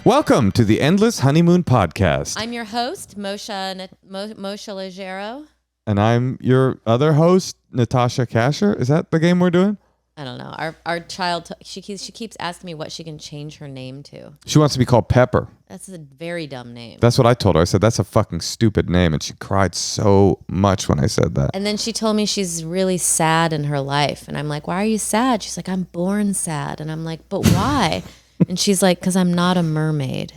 Welcome to the Endless Honeymoon Podcast. I'm your host, Moshe Leggero. And I'm your other host, Natasha Casher. Is that the game we're doing? I don't know. Our child, she keeps asking me what she can change her name to. She wants to be called Pepper. That's a very dumb name. That's what I told her. I said, that's a fucking stupid name. And she cried so much when I said that. And then she told me she's really sad in her life. And I'm like, why are you sad? She's like, I'm born sad. And I'm like, but why? And she's like, because I'm not a mermaid.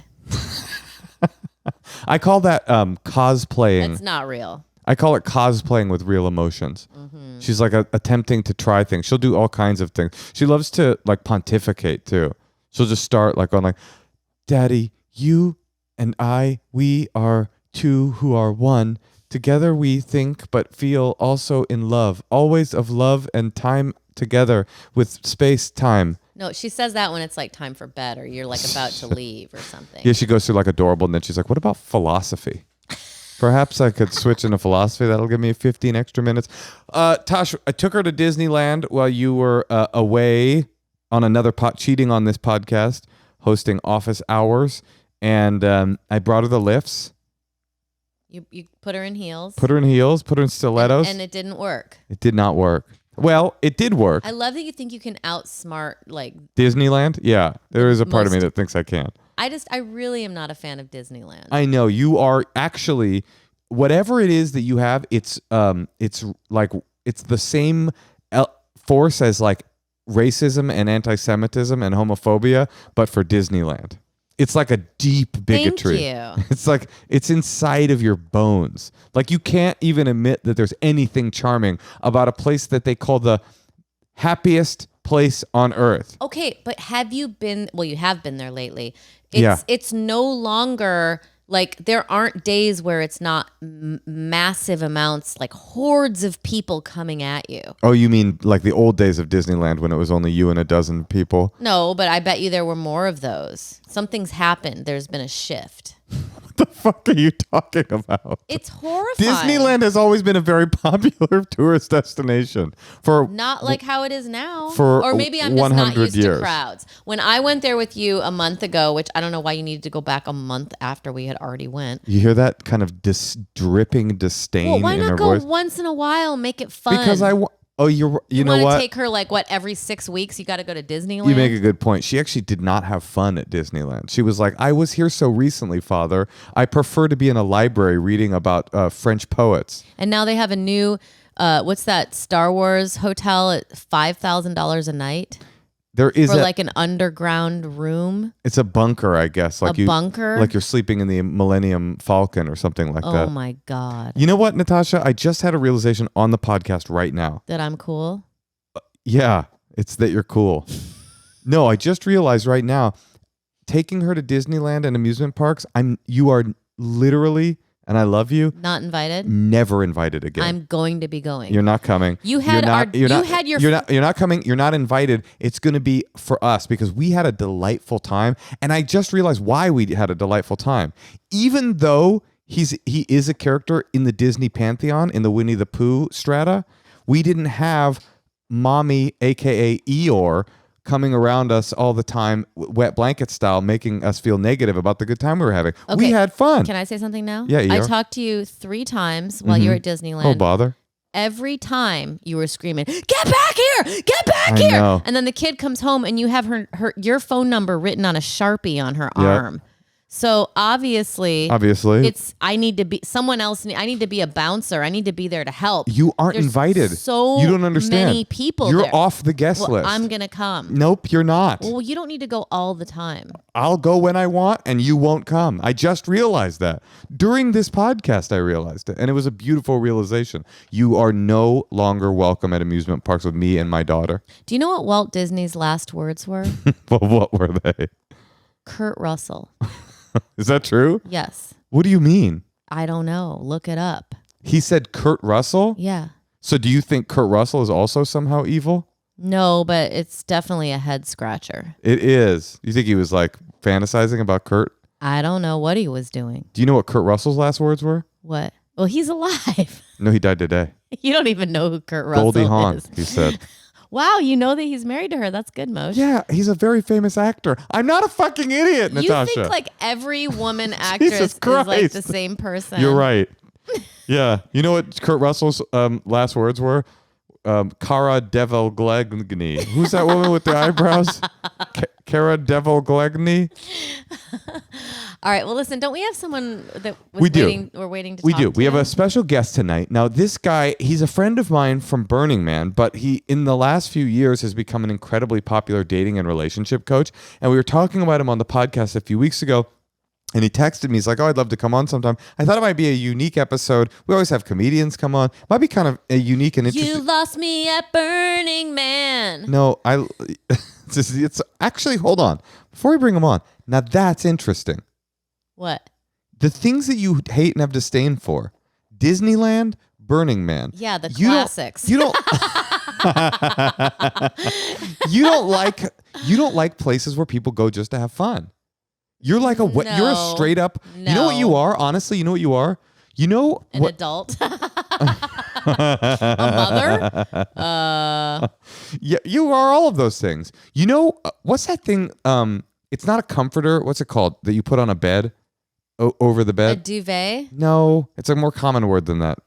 I call that cosplaying. That's not real. I call it cosplaying with real emotions. Mm-hmm. She's like attempting to try things. She'll do all kinds of things. She loves to like pontificate too. She'll just start like on like, Daddy, you and I, we are two who are one. Together we think but feel also in love. Always of love and time together with space time. No, she says that when it's like time for bed or you're like about to leave or something. Yeah, she goes through like adorable and then she's like, what about philosophy? Perhaps I could switch into philosophy. That'll give me 15 extra minutes. Tosh, I took her to Disneyland while you were away on another cheating on this podcast, hosting office hours. And I brought her the lifts. You put her in heels. Put her in heels, put her in stilettos. And it didn't work. It did not work. Well, it did work. I love that you think you can outsmart like Disneyland? Yeah. There is a part of me that thinks I can. I really am not a fan of Disneyland. I know you are actually, whatever it is that you have, it's like it's the same force as like racism and anti-Semitism and homophobia, but for Disneyland. It's like a deep bigotry. Thank you. It's like it's inside of your bones. Like you can't even admit that there's anything charming about a place that they call the happiest place on earth. Okay, but have you been? Well, you have been there lately. Yeah. It's no longer like there aren't days where it's not massive amounts, like hordes of people coming at you. Oh, you mean like the old days of Disneyland when it was only you and a dozen people? No, but I bet you there were more of those. Something's happened. There's been a shift. What the fuck are you talking about? It's horrifying. Disneyland has always been a very popular tourist destination for not like how it is now. For or maybe I'm just not used years. to crowds. When I went there with you a month ago, which I don't know why you needed to go back a month after we had already went. You hear that kind of dripping disdain well, why in her not go voice? Once in a while, make it fun? Because you know want what? to take her like what every 6 weeks? You got to go to Disneyland. You make a good point. She actually did not have fun at Disneyland. She was like, I was here so recently, Father. I prefer to be in a library reading about French poets. And now they have a new, what's that Star Wars hotel at $5,000 a night? There is like an underground room. It's a bunker, I guess. Like bunker? Like you're sleeping in the Millennium Falcon or something like that. Oh my God. You know what, Natasha? I just had a realization on the podcast right now. That I'm cool? Yeah, it's that you're cool. No, I just realized right now, taking her to Disneyland and amusement parks, you are literally, and I love you, not invited. Never invited again. I'm going to be going. You're not coming. You're not coming. You're not invited. It's going to be for us because we had a delightful time, and I just realized why we had a delightful time. Even though he is a character in the Disney pantheon in the Winnie the Pooh strata, we didn't have Mommy, aka Eeyore, coming around us all the time, wet blanket style, making us feel negative about the good time we were having. Okay. We had fun. Can I say something now? Yeah, I talked to you 3 times while you were at Disneyland. Oh, bother. Every time you were screaming, get back here, get back here. Know. And then the kid comes home and you have your phone number written on a Sharpie on her arm. So obviously I need to be someone else. I need to be a bouncer. I need to be there to help. You aren't invited. So you don't understand. Many people. You're there. off the guest list. I'm gonna come. Nope, you're not. Well, you don't need to go all the time. I'll go when I want, and you won't come. I just realized that during this podcast. I realized it, and it was a beautiful realization. You are no longer welcome at amusement parks with me and my daughter. Do you know what Walt Disney's last words were? Well, what were they? Kurt Russell. Is that true? Yes. What do you mean? I don't know. Look it up. He said Kurt Russell? Yeah. So do you think Kurt Russell is also somehow evil? No, but it's definitely a head scratcher. It is. You think he was like fantasizing about Kurt? I don't know what he was doing. Do you know what Kurt Russell's last words were? What? Well, he's alive. No, he died today. You don't even know who Kurt Russell Goldie Hawn, is. he said. Wow, you know that he's married to her. That's good, Moshe. Yeah, he's a very famous actor. I'm not a fucking idiot, Natasha. You think like every woman actress is like the same person. You're right. Yeah. You know what Kurt Russell's last words were? Cara Devil-Glegny. Who's that woman with the eyebrows? Cara Devil-Glegny? All right. Well, listen, don't we have someone that was we do. We're waiting to We talk do. to We have him? a special guest tonight. Now, this guy, he's a friend of mine from Burning Man, but he, in the last few years, has become an incredibly popular dating and relationship coach. And we were talking about him on the podcast a few weeks ago. And he texted me. He's like, "Oh, I'd love to come on sometime." I thought it might be a unique episode. We always have comedians come on. Might be kind of a unique and interesting. You lost me at Burning Man. No, it's actually, hold on. Before we bring him on, now that's interesting. What? The things that you hate and have disdain for. Disneyland, Burning Man. Yeah, the classics. You don't you don't like places where people go just to have fun. You're like you're a straight up. No. You know what you are? Honestly, you know what you are? You know an adult? A mother? Yeah, you are all of those things. You know what's that thing? It's not a comforter. What's it called that you put on a bed? Over the bed? A duvet? No, it's a more common word than that.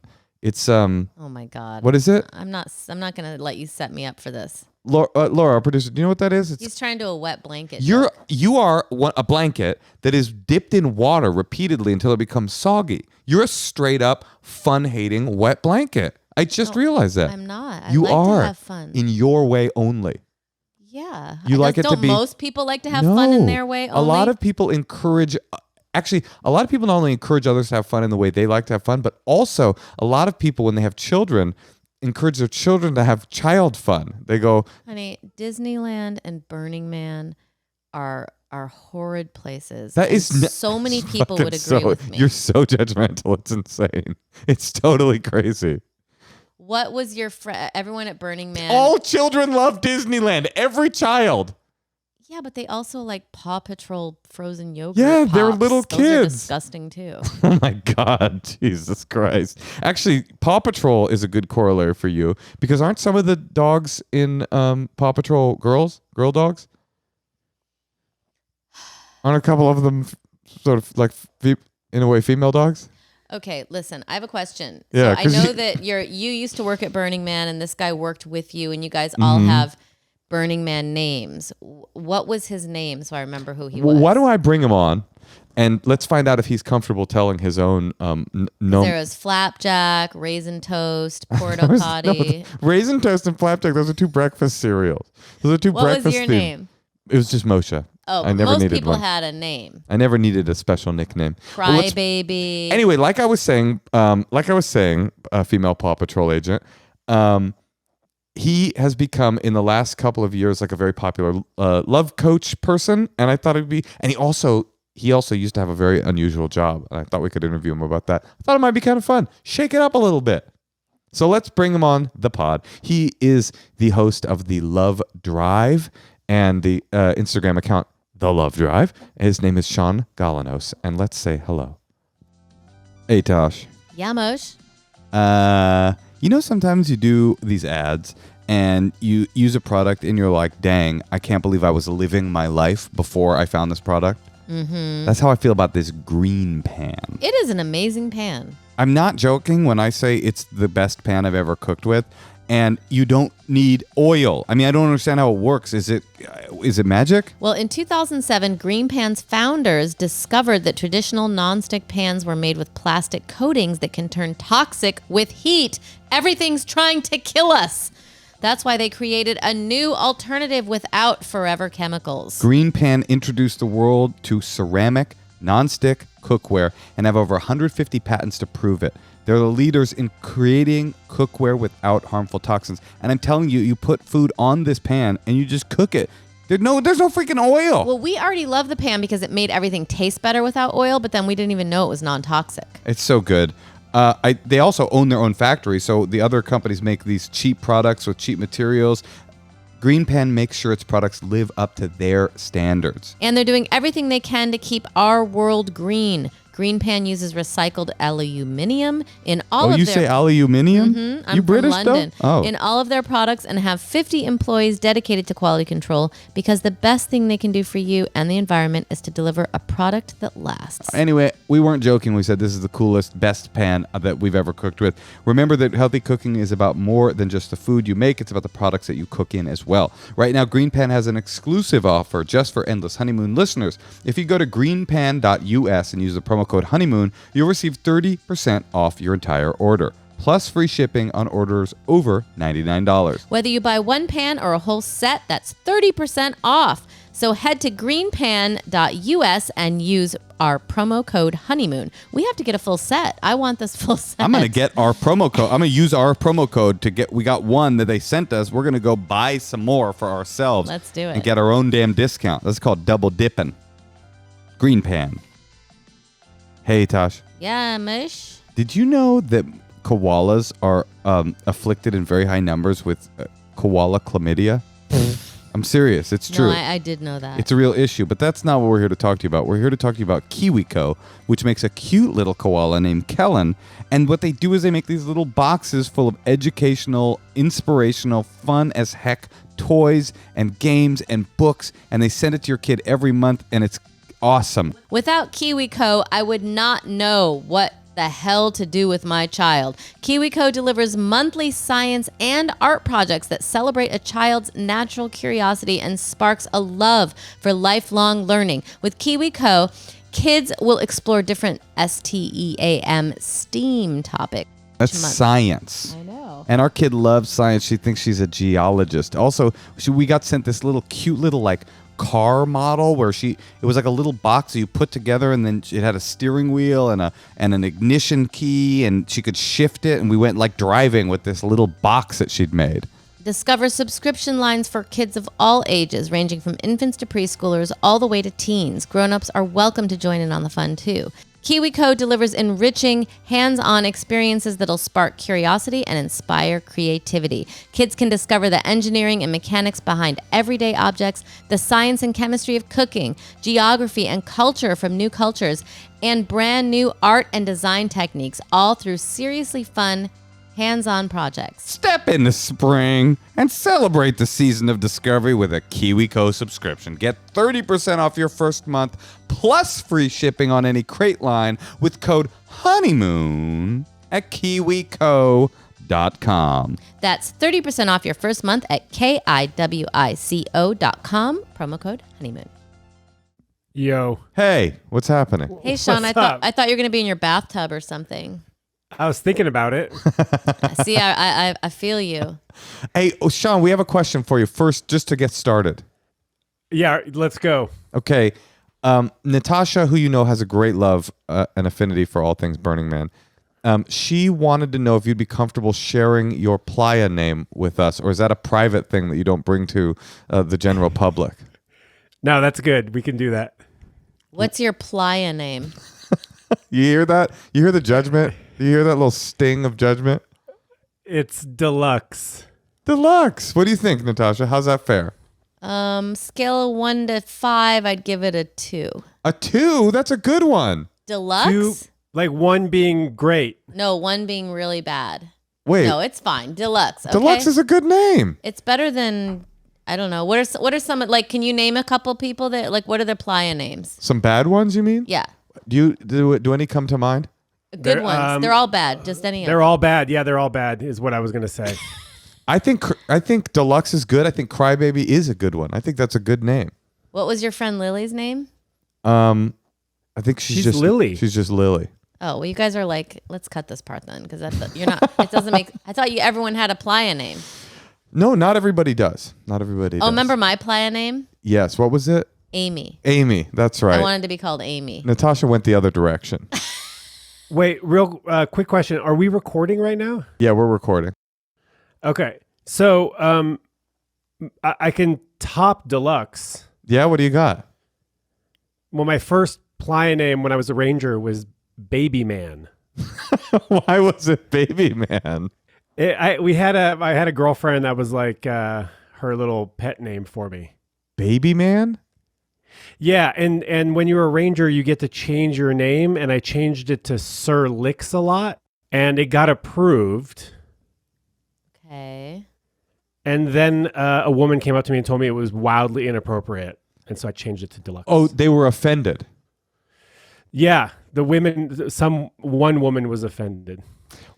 It's Oh my God. What is it? I'm not gonna let you set me up for this. Laura, our producer, do you know what that is? He's trying to do a wet blanket. You are a blanket that is dipped in water repeatedly until it becomes soggy. You're a straight up fun hating wet blanket. I just realized that. I'm not. You like are to have fun. in your way only. Yeah. You like it to be. Don't most people like to have fun in their way only? A lot of people encourage. Actually, a lot of people not only encourage others to have fun in the way they like to have fun, but also a lot of people, when they have children, encourage their children to have child fun. They go, honey, Disneyland and Burning Man are horrid places. That is so many people would agree with me. You're so judgmental. It's insane. It's totally crazy. What was your everyone at Burning Man? All children love Disneyland. Every child. Yeah, but they also like Paw Patrol frozen yogurt. Yeah, pops. they're little Those kids. are disgusting too. Oh my God, Jesus Christ! Actually, Paw Patrol is a good corollary for you because aren't some of the dogs in Paw Patrol girl dogs? Aren't a couple of them sort of like in a way female dogs? Okay, listen, I have a question. Yeah, so I know that you used to work at Burning Man and this guy worked with you and you guys all have Burning Man names. What was his name so I remember who he was? Why don't I bring him on and let's find out if he's comfortable telling his own There was Flapjack, Raisin Toast, Porta Potty. Raisin Toast and Flapjack, those are two breakfast cereals. Those are two breakfast What was your themed. name? It was just Moshe. Oh, I never most needed people one. had a name. I never needed a special nickname. Crybaby. Anyway, like I was saying, a female Paw Patrol agent, he has become in the last couple of years like a very popular love coach person, and I thought it'd be. And he also used to have a very unusual job, and I thought we could interview him about that. I thought it might be kind of fun. Shake it up a little bit. So let's bring him on the pod. He is the host of the Love Drive and the Instagram account The Love Drive. His name is Shaun Galanos, and let's say hello. Hey, Tosh. Yeah, Moshe. Sometimes you do these ads and you use a product and you're like, dang, I can't believe I was living my life before I found this product. Mm-hmm. That's how I feel about this Greenpan. It is an amazing pan. I'm not joking when I say it's the best pan I've ever cooked with. And you don't need oil. I mean, I don't understand how it works. Is it magic? Well, in 2007, Greenpan's founders discovered that traditional nonstick pans were made with plastic coatings that can turn toxic with heat. Everything's trying to kill us. That's why they created a new alternative without forever chemicals. Greenpan introduced the world to ceramic, nonstick cookware and have over 150 patents to prove it. They're the leaders in creating cookware without harmful toxins. And I'm telling you, you put food on this pan and you just cook it. There's no freaking oil. Well, we already love the pan because it made everything taste better without oil, but then we didn't even know it was non-toxic. It's so good. They also own their own factory, so the other companies make these cheap products with cheap materials. Greenpan makes sure its products live up to their standards. And they're doing everything they can to keep our world green. Greenpan uses recycled aluminium in all Oh, of you their... say aluminium? I'm You from British London. though? Oh. In all of their products, and have 50 employees dedicated to quality control, because the best thing they can do for you and the environment is to deliver a product that lasts. Anyway, we weren't joking. We said this is the coolest, best pan that we've ever cooked with. Remember that healthy cooking is about more than just the food you make. It's about the products that you cook in as well. Right now, Greenpan has an exclusive offer just for Endless Honeymoon listeners. If you go to greenpan.us and use the promo code honeymoon, you'll receive 30% off your entire order, plus free shipping on orders over $99. Whether you buy one pan or a whole set, that's 30% off. So head to greenpan.us and use our promo code honeymoon. We have to get a full set. I want this full set. I'm going to get our promo code. I'm going to use our promo code to get, we got one that they sent us. We're going to go buy some more for ourselves. Let's do it. And get our own damn discount. That's called double dipping. Greenpan. Hey, Tosh. Yeah, Mish. Did you know that koalas are afflicted in very high numbers with koala chlamydia? I'm serious. It's true. No, I did know that. It's a real issue, but that's not what we're here to talk to you about. We're here to talk to you about Kiwico, which makes a cute little koala named Kellen. And what they do is they make these little boxes full of educational, inspirational, fun as heck toys and games and books, and they send it to your kid every month, and it's awesome. Without Kiwico, I would not know what the hell to do with my child. Kiwico delivers monthly science and art projects that celebrate a child's natural curiosity and sparks a love for lifelong learning. With Kiwico, kids will explore different STEAM topics. That's science. I know. And our kid loves science. She thinks she's a geologist. Also, we got sent this little cute little like car model where it was like a little box that you put together, and then it had a steering wheel and an ignition key, and she could shift it, and we went like driving with this little box that she'd made. Discover subscription lines for kids of all ages, ranging from infants to preschoolers all the way to teens. Grown-ups are welcome to join in on the fun too. Kiwico delivers enriching, hands-on experiences that'll spark curiosity and inspire creativity. Kids can discover the engineering and mechanics behind everyday objects, the science and chemistry of cooking, geography and culture from new cultures, and brand new art and design techniques, all through seriously fun, hands-on projects. Step into spring and celebrate the season of discovery with a Kiwico subscription. Get 30% off your first month plus free shipping on any crate line with code honeymoon at kiwico.com. That's 30% off your first month at kiwico.com. Promo code honeymoon. Yo. Hey, what's happening? Hey, Shaun, What's I up? thought you were going to be in your bathtub or something. I was thinking about it. See, I feel you. Hey, Shaun, we have a question for you first, just to get started. Yeah, let's go. Okay. Natasha, who you know has a great love and affinity for all things Burning Man, she wanted to know if you'd be comfortable sharing your playa name with us, or is that a private thing that you don't bring to the general public? No, that's good. We can do that. What's your playa name? You hear that? You hear the judgment? You hear that little sting of judgment? It's deluxe. Deluxe. What do you think, Natasha? How's that fair? Scale of 1 to 5, I'd give it a 2. A 2? That's a good one. Deluxe? Two, like one being great. No, 1 being really bad. Wait. No, it's fine. Deluxe. Okay? Deluxe is a good name. It's better than, I don't know. What are some, like, can you name a couple people that, like, what are their playa names? Some bad ones, you mean? Yeah. Do any come to mind? Good They're, ones. They're all bad. Just any of They're them. all bad. Yeah, they're all bad is what I was going to say. I think Deluxe is good. I think Crybaby is a good one. I think that's a good name. What was your friend Lily's name? I think she's just Lily. She's just Lily. Oh, well, you guys are like, let's cut this part then, because you're not. It doesn't make. I thought everyone had a playa name. No, not everybody does. Not everybody does. Oh, remember my playa name? Yes. What was it? Amy. Amy. That's right. I wanted to be called Amy. Natasha went the other direction. Wait, real quick question. Are we recording right now? Yeah, we're recording. Okay. So I can top deluxe. Yeah, what do you got? Well, my first playa name when I was a ranger was Baby Man. Why was it Baby Man? I had a girlfriend that was like her little pet name for me. Baby Man? Yeah, and when you're a ranger, you get to change your name, and I changed it to Sir Licks-a-Lot, and it got approved. Okay. And then a woman came up to me and told me it was wildly inappropriate, and so I changed it to Deluxe. Oh, they were offended. Yeah, one woman was offended.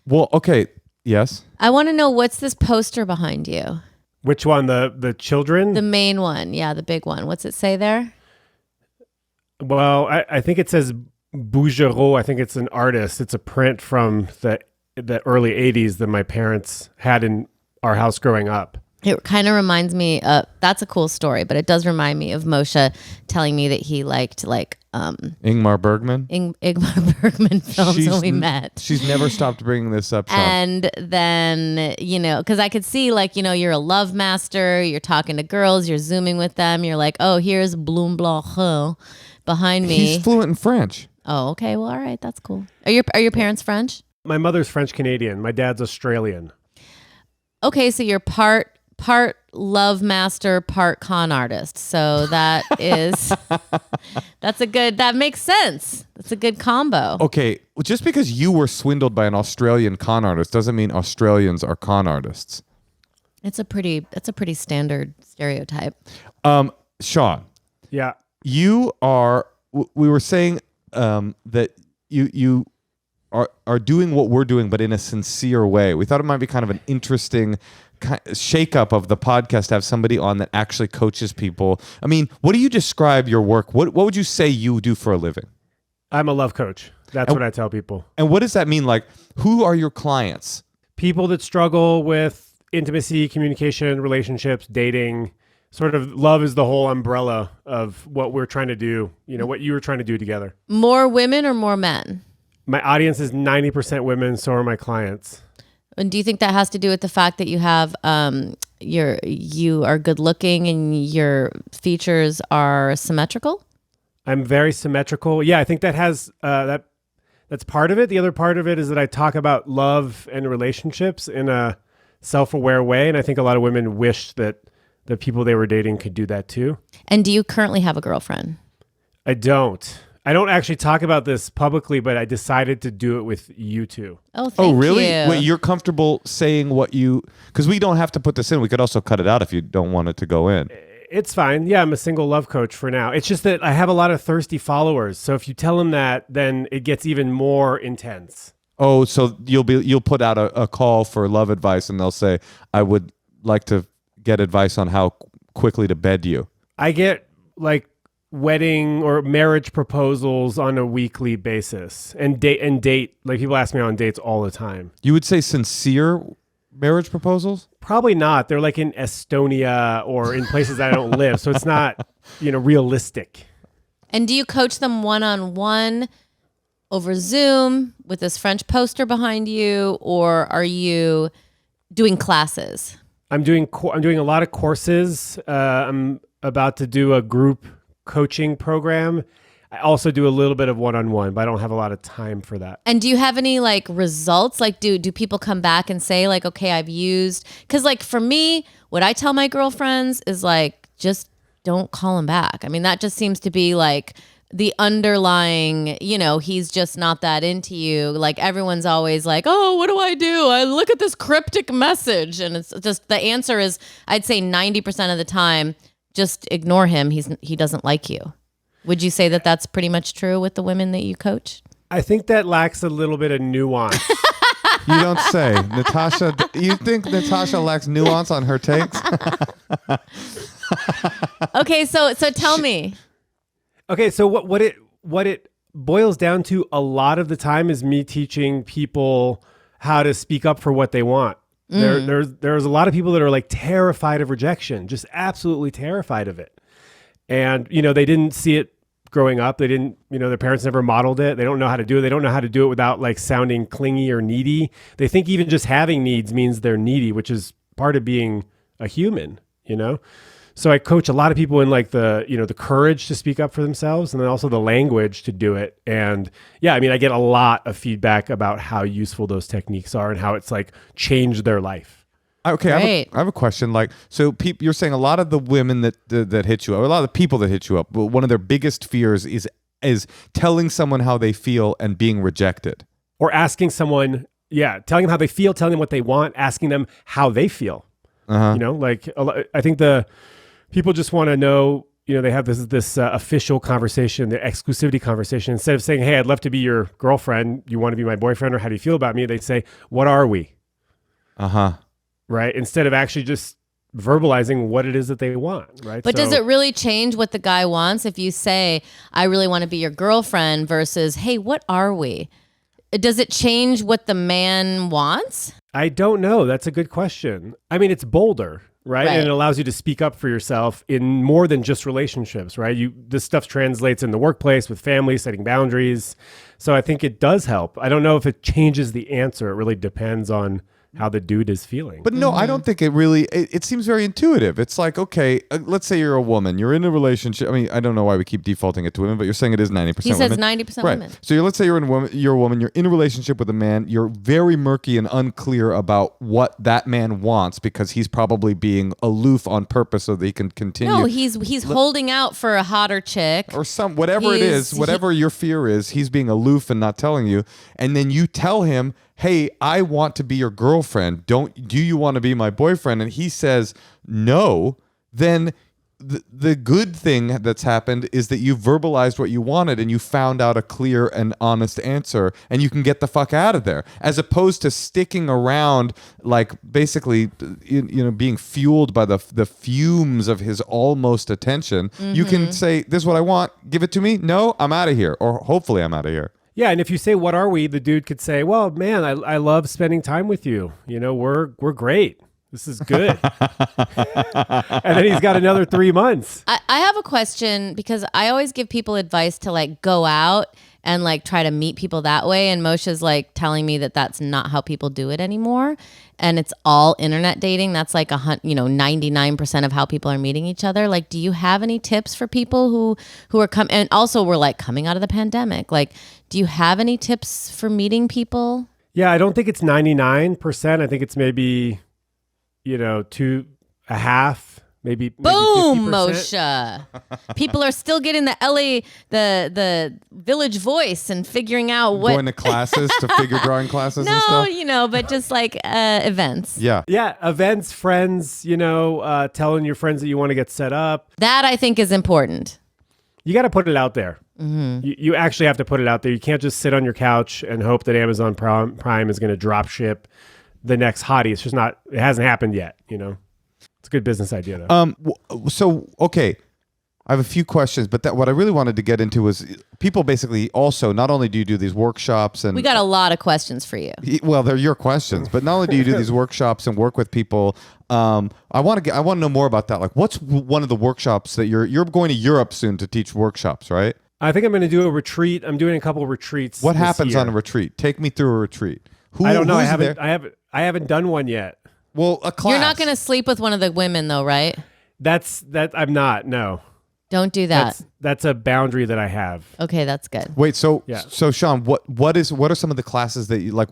Well, okay, yes. I want to know, what's this poster behind you? Which one? The children? The main one. Yeah, the big one. What's it say there? Well, I think it says Bougereau. I think it's an artist. It's a print from the early 80s that my parents had in our house growing up. It kind of reminds me of, that's a cool story, but it does remind me of Moshe telling me that he liked Ingmar Bergman. Ingmar Bergman films when we met. She's never stopped bringing this up, Shaun. And then, because I could see you're a love master, you're talking to girls, you're zooming with them, you're like, oh, here's Bloom Blanc behind me. He's fluent in French. Oh, okay. Well, all right. That's cool. Are your parents French? My mother's French Canadian. My dad's Australian. Okay, so you're part love master, part con artist. So that that makes sense. That's a good combo. Okay, well, just because you were swindled by an Australian con artist doesn't mean Australians are con artists. That's a pretty standard stereotype. Shaun. Yeah. You are. We were saying that you are doing what we're doing, but in a sincere way. We thought it might be kind of an interesting shake-up of the podcast to have somebody on that actually coaches people. I mean, what do you describe your work? What would you say you do for a living? I'm a love coach. That's what I tell people. And what does that mean? Like, who are your clients? People that struggle with intimacy, communication, relationships, dating. Sort of love is the whole umbrella of what we're trying to do, what you were trying to do together. More women or more men? My audience is 90% women, so are my clients. And do you think that has to do with the fact that you have you are good looking and your features are symmetrical? I'm very symmetrical. Yeah, I think that has that's part of it. The other part of it is that I talk about love and relationships in a self-aware way, and I think a lot of women wish that the people they were dating could do that too. And do you currently have a girlfriend? I don't. I don't actually talk about this publicly, but I decided to do it with you two. Oh, thank you. Oh, really? Wait, you're comfortable saying what you... Because we don't have to put this in. We could also cut it out if you don't want it to go in. It's fine. Yeah, I'm a single love coach for now. It's just that I have a lot of thirsty followers. So if you tell them that, then it gets even more intense. Oh, so you'll put out a call for love advice, and they'll say, I would like to get advice on how quickly to bed you. I get wedding or marriage proposals on a weekly basis and date. Like people ask me on dates all the time. You would say sincere marriage proposals? Probably not. They're like in Estonia or in places that I don't live. So it's not, realistic. And do you coach them one-on-one over Zoom with this French poster behind you, or are you doing classes? I'm doing a lot of courses. I'm about to do a group coaching program. I also do a little bit of one-on-one, but I don't have a lot of time for that. And do you have any results? Do people come back and say okay, I've used, because for me, what I tell my girlfriends is just don't call him back. I mean, that just seems to be the underlying, he's just not that into you. Everyone's always oh, what do? I look at this cryptic message. And it's just, the answer is, I'd say 90% of the time, just ignore him. He doesn't like you. Would you say that that's pretty much true with the women that you coach? I think that lacks a little bit of nuance. You don't say. Natasha, you think Natasha lacks nuance on her takes? Okay, so tell me. Okay, so what it boils down to a lot of the time is me teaching people how to speak up for what they want. There's a lot of people that are terrified of rejection, just absolutely terrified of it. And, they didn't see it growing up. They didn't, their parents never modeled it. They don't know how to do it. They don't know how to do it without sounding clingy or needy. They think even just having needs means they're needy, which is part of being a human, So I coach a lot of people in the courage to speak up for themselves, and then also the language to do it. And yeah, I mean, I get a lot of feedback about how useful those techniques are and how it's changed their life. Okay, Great. I have a question. Like, so you're saying a lot of the women that hit you up, or a lot of the people that hit you up, one of their biggest fears is telling someone how they feel and being rejected. Or asking someone, telling them how they feel, telling them what they want, asking them how they feel. Uh-huh. You know, like I think the people just want to know, you know, they have this official conversation, the exclusivity conversation. Instead of saying, hey, I'd love to be your girlfriend. You want to be my boyfriend, or how do you feel about me? They say, what are we? Uh-huh. Right? Instead of actually just verbalizing what it is that they want, right? But does it really change what the guy wants if you say, I really want to be your girlfriend versus, hey, what are we? Does it change what the man wants? I don't know. That's a good question. I mean, it's bolder, right? And it allows you to speak up for yourself in more than just relationships, right? This stuff translates in the workplace with family, setting boundaries. So I think it does help. I don't know if it changes the answer. It really depends on how the dude is feeling. But no, I don't think it really, it seems very intuitive. It's like, okay, let's say you're a woman, you're in a relationship. I mean, I don't know why we keep defaulting it to women, but you're saying it is 90% He says women. 90% Right. women. So let's say you're a woman, you're in a relationship with a man, you're very murky and unclear about what that man wants because he's probably being aloof on purpose so that he can continue. No, he's holding out for a hotter chick. Or whatever it is, whatever your fear is, he's being aloof and not telling you. And then you tell him, hey, I want to be your girlfriend. Do you want to be my boyfriend? And he says no. Then the good thing that's happened is that you verbalized what you wanted and you found out a clear and honest answer, and you can get the fuck out of there, as opposed to sticking around, like basically, you know, being fueled by the fumes of his almost attention. Mm-hmm. You can say, this is what I want. Give it to me. No, I'm out of here. Or hopefully I'm out of here. Yeah, and if you say, what are we? The dude could say, well, man, I love spending time with you. You know, we're great. This is good. And then he's got another 3 months. I have a question, because I always give people advice to like go out and like try to meet people that way. And Moshe's like telling me that that's not how people do it anymore. And it's all internet dating. That's like 99% of how people are meeting each other. Like, do you have any tips for people who are coming? And also we're like coming out of the pandemic. Like, do you have any tips for meeting people? Yeah, I don't think it's 99%. I think it's maybe, you know, 2.5%. Maybe Boom, 50%. Moshe. People are still getting the LA, the Village Voice and figuring out what. Going to classes, to figure drawing classes and No, stuff? you know, but just like events. Yeah. Yeah, events, friends, you know, telling your friends that you want to get set up. That I think is important. You got to put it out there. Mm-hmm. You actually have to put it out there. You can't just sit on your couch and hope that Amazon Prime is going to drop ship the next hottie. It's just not, it hasn't happened yet, you know? It's a good business idea, though. So, okay, I have a few questions, but what I really wanted to get into was people basically also, not only do you do these workshops and... We got a lot of questions for you. Well, they're your questions, but not only do you do these workshops and work with people, I want to know more about that. Like, what's one of the workshops that you're going to Europe soon to teach workshops, right? I think I'm going to do a retreat. I'm doing a couple of retreats. What happens on a retreat? Take me through a retreat. I don't know. I haven't done one yet. Well, a class. You're not going to sleep with one of the women, though, right? I'm not. No. Don't do that. That's a boundary that I have. Okay, that's good. Wait, so Shaun, what are some of the classes that you like?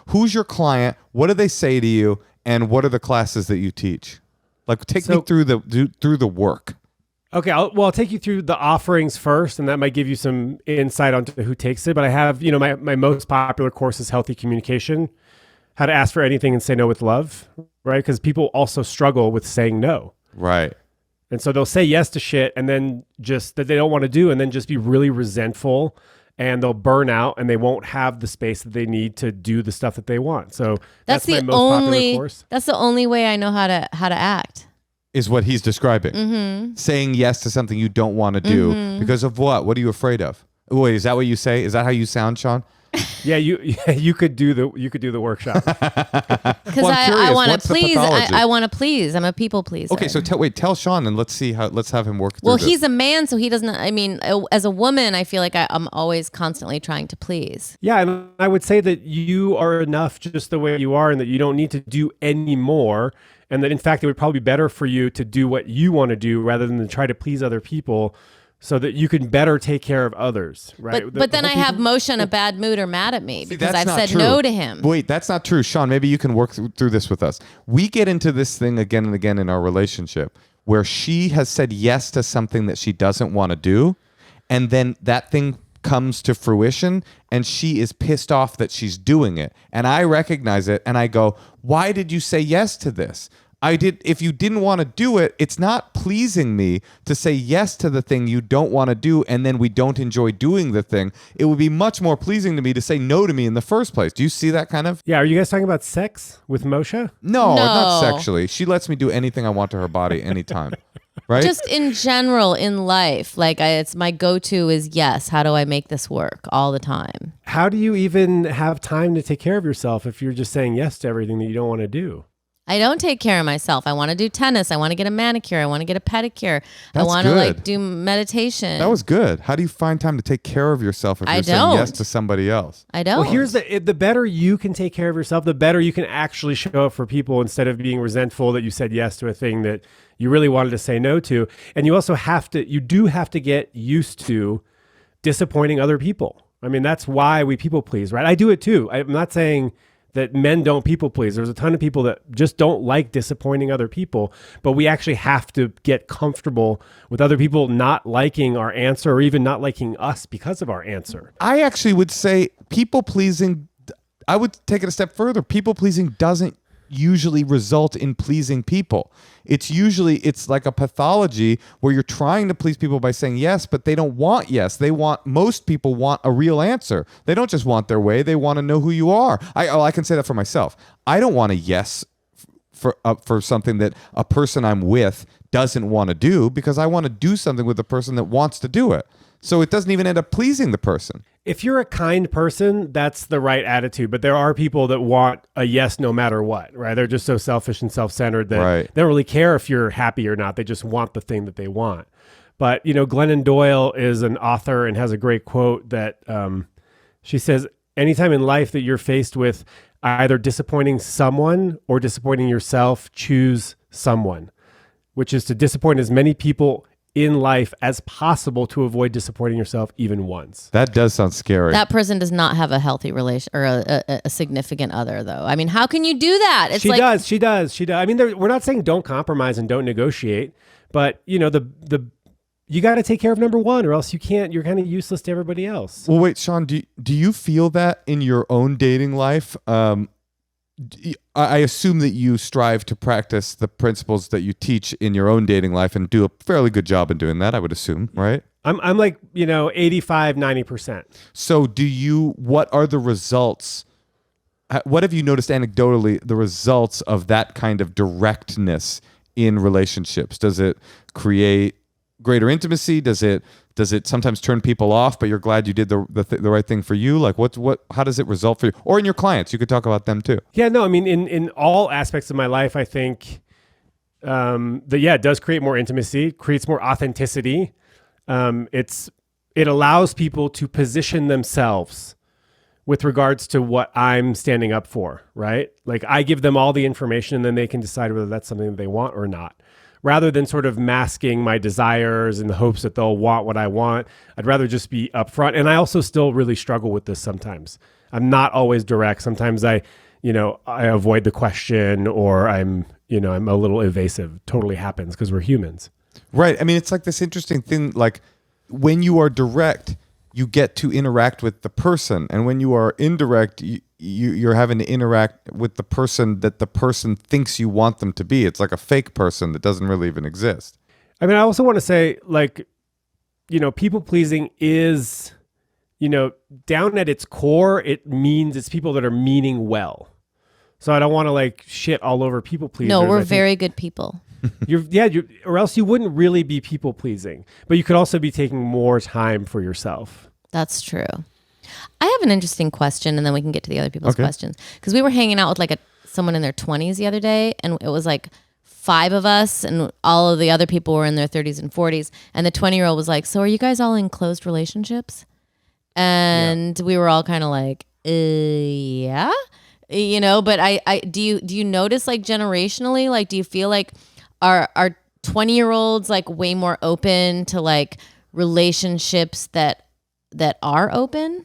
Who's your client? What do they say to you? And what are the classes that you teach? Like, take me through the work. Okay, I'll take you through the offerings first, and that might give you some insight onto who takes it. But I have, my most popular course is Healthy Communication, how to ask for anything and say no with love, right? Because people also struggle with saying no. Right. And so they'll say yes to shit and then just that they don't want to do, and then just be really resentful, and they'll burn out, and they won't have the space that they need to do the stuff that they want. So that's my most popular course. That's the only way I know how to act. Is what he's describing. Mm-hmm. Saying yes to something you don't want to do because of what? What are you afraid of? Wait, is that what you say? Is that how you sound, Shaun? Yeah, you could do the workshop. Because I want to please. I want to please. I'm a people pleaser. Okay, so tell Shaun, and let's have him work through Well, this. he's a man, so he doesn't. I mean, as a woman, I feel like I'm always constantly trying to please. Yeah, and I would say that you are enough just the way you are, and that you don't need to do any more. And that, in fact, it would probably be better for you to do what you want to do rather than to try to please other people. so that you can better take care of others, right? But then I have Moshe in a bad mood or mad at me because I've said true. no to him. Wait, that's not true. Shaun, maybe you can work through this with us. We get into this thing again and again in our relationship where she has said yes to something that she doesn't want to do, and then that thing comes to fruition and she is pissed off that she's doing it. And I recognize it and I go, why did you say yes to this? If you didn't want to do it, it's not pleasing me to say yes to the thing you don't want to do and then we don't enjoy doing the thing. It would be much more pleasing to me to say no to me in the first place. Do you see that kind of? Yeah, are you guys talking about sex with Moshe? No, not sexually. She lets me do anything I want to her body anytime. Right? Just in general in life, like it's my go-to is yes. How do I make this work all the time? How do you even have time to take care of yourself if you're just saying yes to everything that you don't want to do? I don't take care of myself. I want to do tennis. I want to get a manicure. I want to get a pedicure. That's I want to good. do meditation. That was good. How do you find time to take care of yourself if you're saying yes to somebody else? I don't. Well, here's the better you can take care of yourself, the better you can actually show up for people instead of being resentful that you said yes to a thing that you really wanted to say no to. And you also you do have to get used to disappointing other people. I mean, that's why we people please, right? I do it too. I'm not saying that men don't people please. There's a ton of people that just don't like disappointing other people, but we actually have to get comfortable with other people not liking our answer or even not liking us because of our answer. I actually would say people pleasing, I would take it a step further. People pleasing doesn't usually result in pleasing people. It's like a pathology where you're trying to please people by saying yes, but they don't want yes. Most people want a real answer. They don't just want their way. They want to know who you are. I can say that for myself. I don't want a yes for something that a person I'm with doesn't want to do because I want to do something with the person that wants to do it. So it doesn't even end up pleasing the person. If you're a kind person, that's the right attitude. But there are people that want a yes no matter what, right? They're just so selfish and self-centered that they don't really care if you're happy or not. They just want the thing that they want. But, Glennon Doyle is an author and has a great quote that she says, anytime in life that you're faced with either disappointing someone or disappointing yourself, choose someone, which is to disappoint as many people in life as possible to avoid disappointing yourself even once. That does sound scary. That person does not have a healthy relation or a significant other, though. I mean, how can you do that? She does. I mean, we're not saying don't compromise and don't negotiate, but you got to take care of number one, or else you're kind of useless to everybody else. Well, wait, Shaun, do you feel that in your own dating life? I assume that you strive to practice the principles that you teach in your own dating life and do a fairly good job in doing that, I would assume, right? I'm like, 85, 90%. So what are the results? What have you noticed anecdotally, the results of that kind of directness in relationships? Does it create greater intimacy? Does it sometimes turn people off, but you're glad you did the right thing for you? Like how does it result for you? Or in your clients, you could talk about them too. Yeah, no, I mean, in all aspects of my life, I think it does create more intimacy, creates more authenticity. It allows people to position themselves with regards to what I'm standing up for, right? Like I give them all the information and then they can decide whether that's something that they want or not. Rather than sort of masking my desires in the hopes that they'll want what I want, I'd rather just be upfront. And I also still really struggle with this sometimes. I'm not always direct. Sometimes I avoid the question or I'm a little evasive. Totally happens because we're humans. Right. I mean, it's like this interesting thing, like when you are direct, you get to interact with the person. And when you are indirect, you're having to interact with the person that the person thinks you want them to be. It's like a fake person that doesn't really even exist. I mean, I also want to say, like, people pleasing is, down at its core, it means it's people that are meaning well. So I don't want to like shit all over people pleasers. No, we're very good people. Or else you wouldn't really be people pleasing. But you could also be taking more time for yourself. That's true. I have an interesting question, and then we can get to the other people's questions. Because we were hanging out with like someone in their 20s the other day, and it was like 5 of us, and all of the other people were in their 30s and 40s. And the 20-year-old was like, "So are you guys all in closed relationships?" And we were all kind of like, yeah. But I do you notice like generationally, like do you feel like our 20-year-olds like way more open to like relationships that are open?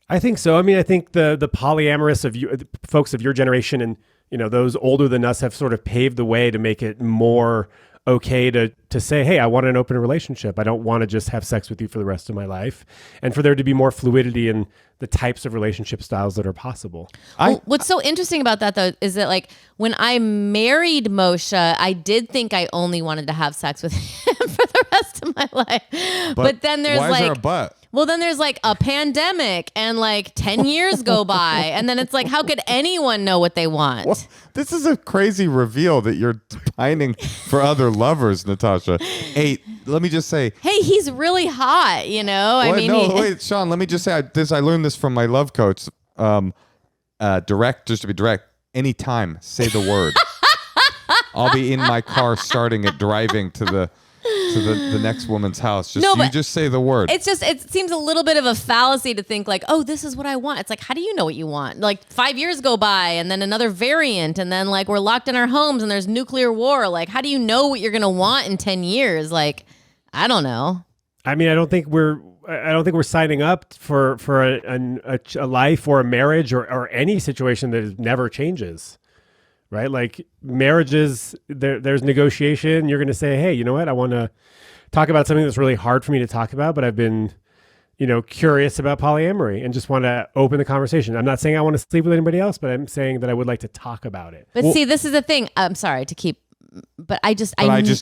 I think so. I mean, I think the polyamorous of you, folks of your generation, and those older than us have sort of paved the way to make it more okay to say, hey, I want an open relationship. I don't want to just have sex with you for the rest of my life, and for there to be more fluidity in the types of relationship styles that are possible. What's so interesting about that, though, is that like when I married Moshe, I did think I only wanted to have sex with him for the rest of my life. But then there's why is there a but? Well, then there's like a pandemic and like 10 years go by. And then it's like, how could anyone know what they want? Well, this is a crazy reveal that you're pining for other lovers, Natasha. Hey, let me just say. Hey, he's really hot, Wait, Shaun, let me just say I learned this from my love coach. Just to be direct, anytime, say the word. I'll be in my car starting it, driving to the next woman's house. Just say the word. It seems a little bit of a fallacy to think like, oh, this is what I want. It's like, how do you know what you want? Like 5 years go by and then another variant and then like we're locked in our homes and there's nuclear war. Like, how do you know what you're going to want in 10 years? Like, I don't know. I mean, I don't think we're signing up for a life or a marriage or any situation that never changes. Right? Like marriages, there's negotiation. You're going to say, hey, you know what? I want to talk about something that's really hard for me to talk about, but I've been, curious about polyamory and just want to open the conversation. I'm not saying I want to sleep with anybody else, but I'm saying that I would like to talk about it. But see, this is the thing. I'm sorry to keep, but I just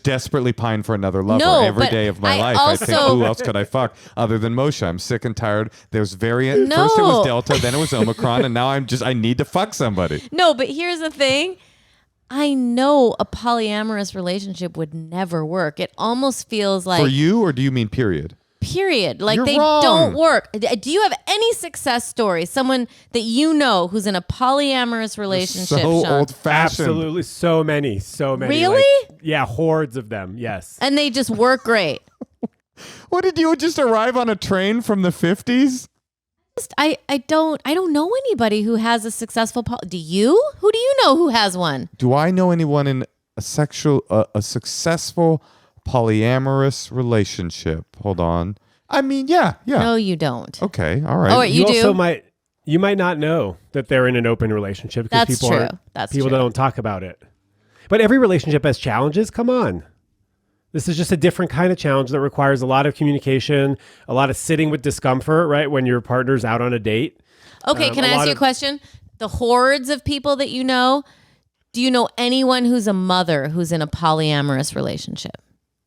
desperately pine for another lover every day of my life. I think, who else could I fuck other than Moshe? I'm sick and tired. There's variant. No. First it was Delta, then it was Omicron, and now I need to fuck somebody. No, but here's the thing. I know a polyamorous relationship would never work. It almost feels like... For you, or do you mean period? Period. Like You're they wrong. don't work. Do you have any success story? Someone that you know who's in a polyamorous relationship? So Shaun? old-fashioned. Absolutely. So many. Really? Like, yeah, hordes of them. Yes. And they just work great. What, did you just arrive on a train from the 50s? I don't know anybody who has a successful do you? Who do you know who has one? Do I know anyone in a successful polyamorous relationship? Hold on. I mean, yeah. No, you don't. Okay, all right. Oh, you do? Also you might not know that they're in an open relationship because That's people true. People don't talk about it. But every relationship has challenges. Come on. This is just a different kind of challenge that requires a lot of communication, a lot of sitting with discomfort, right? When your partner's out on a date. Okay, can I ask you a question? The hordes of people that you know, do you know anyone who's a mother who's in a polyamorous relationship?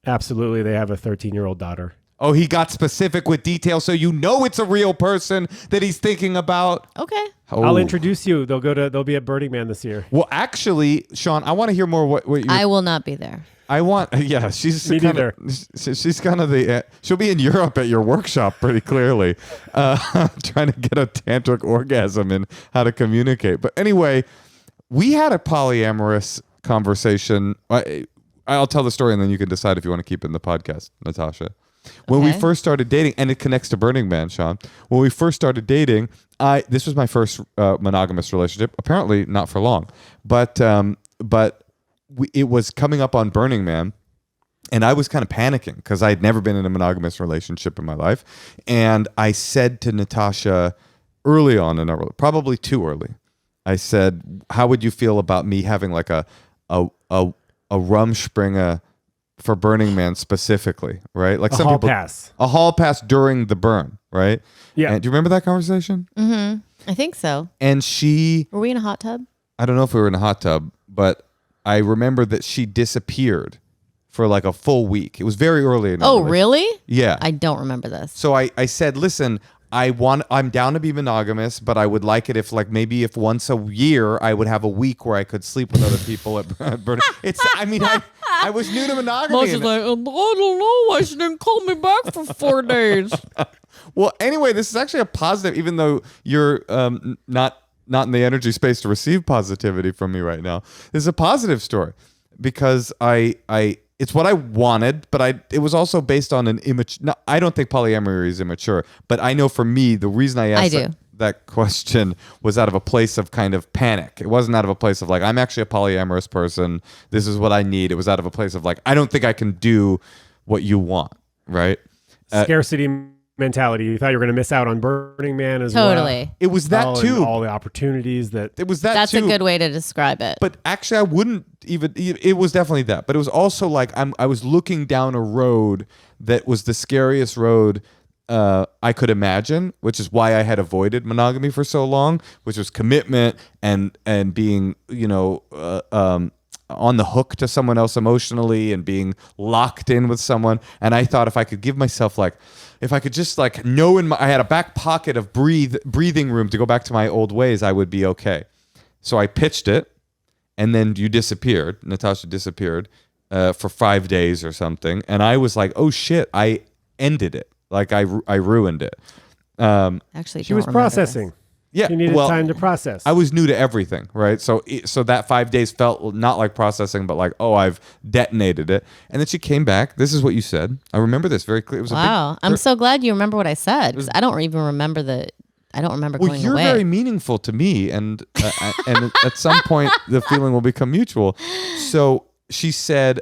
Absolutely. They have a 13-year-old daughter. Oh, he got specific with details, so you know it's a real person that he's thinking about. Okay. Oh. I'll introduce you. They'll be at Burning Man this year. Well, actually, Shaun, I want to hear more what you... I will not be there. She's Me kind neither. She's kind of the... she'll be in Europe at your workshop pretty clearly, trying to get a tantric orgasm and how to communicate. But anyway, we had a polyamorous conversation. I'll tell the story and then you can decide if you want to keep it in the podcast, Natasha. When we first started dating, and it connects to Burning Man, Shaun. When we first started dating, this was my first monogamous relationship. Apparently, not for long, but it was coming up on Burning Man, and I was kind of panicking because I had never been in a monogamous relationship in my life. And I said to Natasha early on, probably too early, I said, "How would you feel about me having like a Rumspringa?" For Burning Man specifically, right? Like a hall pass during the burn, right? Yeah. And do you remember that conversation? Mm-hmm. I think so. And Were we in a hot tub? I don't know if we were in a hot tub, but I remember that she disappeared for like a full week. It was very early in our relationship. Really? Yeah. I don't remember this. So I said, listen, I'm down to be monogamous, but I would like it if if once a year I would have a week where I could sleep with other people at Burning. I was new to monogamy. Moshe's like, I don't know why she didn't call me back for 4 days. Well, anyway, this is actually a positive, even though you're not in the energy space to receive positivity from me right now. This is a positive story because it's what I wanted, but it was also based on an immature. No, I don't think polyamory is immature, but I know for me, the reason I asked that question was out of a place of kind of panic. It wasn't out of a place of like, I'm actually a polyamorous person. This is what I need. It was out of a place of like, I don't think I can do what you want, right? Scarcity mentality. You thought you were going to miss out on Burning Man as well. Totally. It was that and too. all the opportunities that. It was that That's too. a good way to describe it. But actually, I wouldn't even. It was definitely that. But it was also like I was looking down a road that was the scariest road I could imagine, which is why I had avoided monogamy for so long, which was commitment and being, on the hook to someone else emotionally and being locked in with someone. And I thought if I could give myself if I could just know I had a back pocket of breathing room to go back to my old ways, I would be okay. So I pitched it, and then you disappeared. Natasha disappeared for 5 days or something. And I was like, oh shit, I ended it. I ruined it. Actually, she was processing. Yeah, she needed time to process. I was new to everything, right? So that 5 days felt not like processing, but like, oh, I've detonated it. And then she came back. This is what you said. I remember this very clearly. It was wow. I'm so glad you remember what I said, because I don't even remember I don't remember going away. Well, you're very meaningful to me, and at some point the feeling will become mutual. So she said,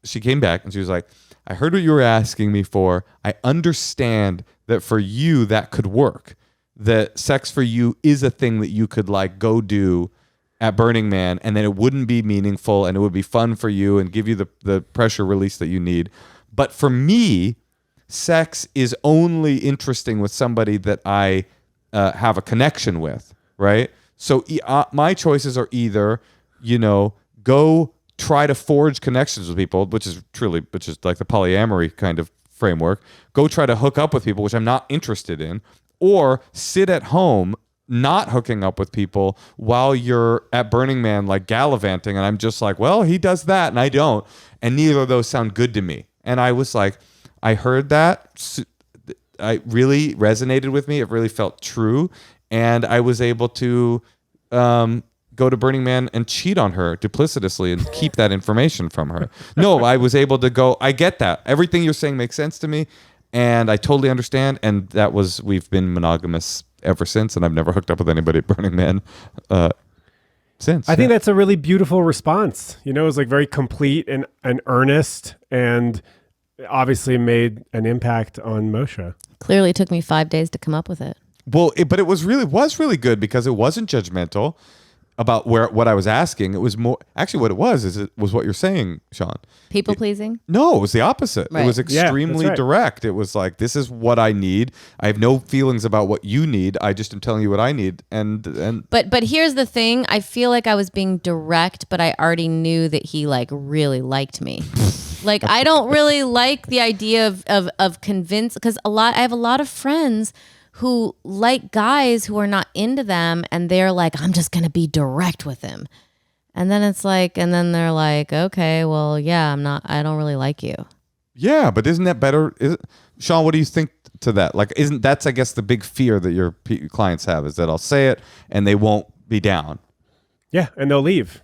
she came back and she was like, I heard what you were asking me for. I understand that for you that could work. That sex for you is a thing that you could go do at Burning Man, and then it wouldn't be meaningful and it would be fun for you and give you the pressure release that you need. But for me, sex is only interesting with somebody that I have a connection with, right? So my choices are either, go try to forge connections with people, which is like the polyamory kind of framework. Go try to hook up with people, which I'm not interested in, or sit at home not hooking up with people while you're at Burning Man gallivanting, and I'm just like, well, he does that and I don't, and neither of those sound good to me. And I was like, I heard that, it really resonated with me. It really felt true, and I was able to go to Burning Man and cheat on her duplicitously and keep that information from her. No, I was able to go, I get that. Everything you're saying makes sense to me, and I totally understand. And we've been monogamous ever since, and I've never hooked up with anybody at Burning Man since. I think that's a really beautiful response. It was very complete and earnest, and obviously made an impact on Moshe. Clearly took me 5 days to come up with it. Well, but it was really good because it wasn't judgmental about what I was asking. It was more actually what it was what you're saying, Shaun. People pleasing? No, it was the opposite. Right. It was extremely right. direct. It was like, this is what I need. I have no feelings about what you need. I just am telling you what I need. But here's the thing. I feel like I was being direct, but I already knew that he really liked me. I don't really like the idea of convince, because I have a lot of friends who like guys who are not into them, and they're like, I'm just gonna be direct with him. And then they're like, okay, well, yeah, I don't really like you. Yeah, but isn't that better? Shaun, what do you think to that? Isn't that's, I guess, the big fear that your clients have, is that I'll say it and they won't be down. Yeah, and they'll leave.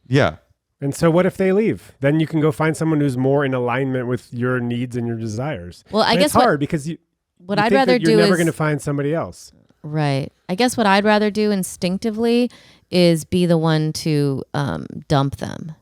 Yeah. And so what if they leave? Then you can go find someone who's more in alignment with your needs and your desires. Well, I guess it's hard because what I'd rather do is... You're never going to find somebody else. Right. I guess what I'd rather do instinctively is be the one to dump them.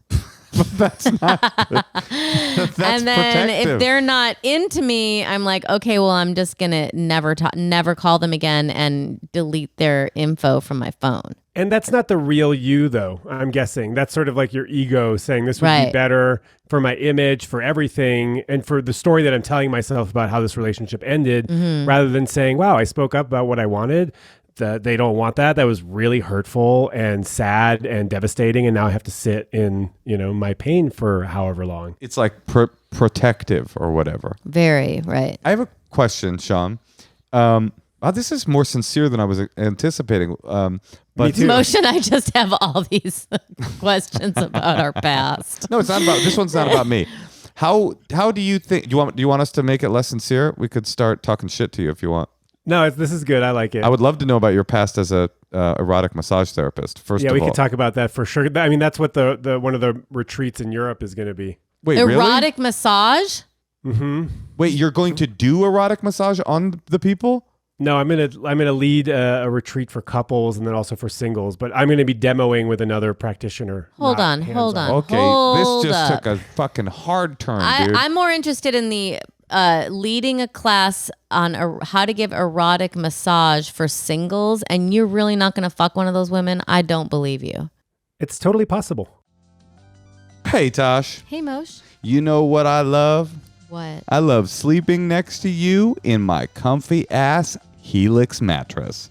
That's not... that's and then protective. If they're not into me, I'm like, okay, well, I'm just going to never call them again and delete their info from my phone. And that's not the real you, though, I'm guessing. That's sort of like your ego saying this would be better for my image, for everything, and for the story that I'm telling myself about how this relationship ended, rather than saying, wow, I spoke up about what I wanted. They don't want that. That was really hurtful and sad and devastating, and now I have to sit in, my pain for however long. It's like protective or whatever. Very, right. I have a question, Shaun. This is more sincere than I was anticipating. But Moshe and I just have all these questions about our past. No, it's not about. This one's not about me. How do you think? Do you want us to make it less sincere? We could start talking shit to you if you want. No, this is good. I like it. I would love to know about your past as a erotic massage therapist. First of all, we could talk about that for sure. I mean, that's what the one of the retreats in Europe is going to be. Wait, erotic really? massage? Mm-hmm. Wait, you're going to do erotic massage on the people? No, I'm gonna lead a retreat for couples and then also for singles, but I'm gonna be demoing with another practitioner. Hold on. Okay, Hold this just up. took a fucking hard turn, dude. I'm more interested in the leading a class on how to give erotic massage for singles, and you're really not going to fuck one of those women? I don't believe you. It's totally possible. Hey, Tosh. Hey, Moshe. You know what I love? What? I love sleeping next to you in my comfy ass Helix mattress.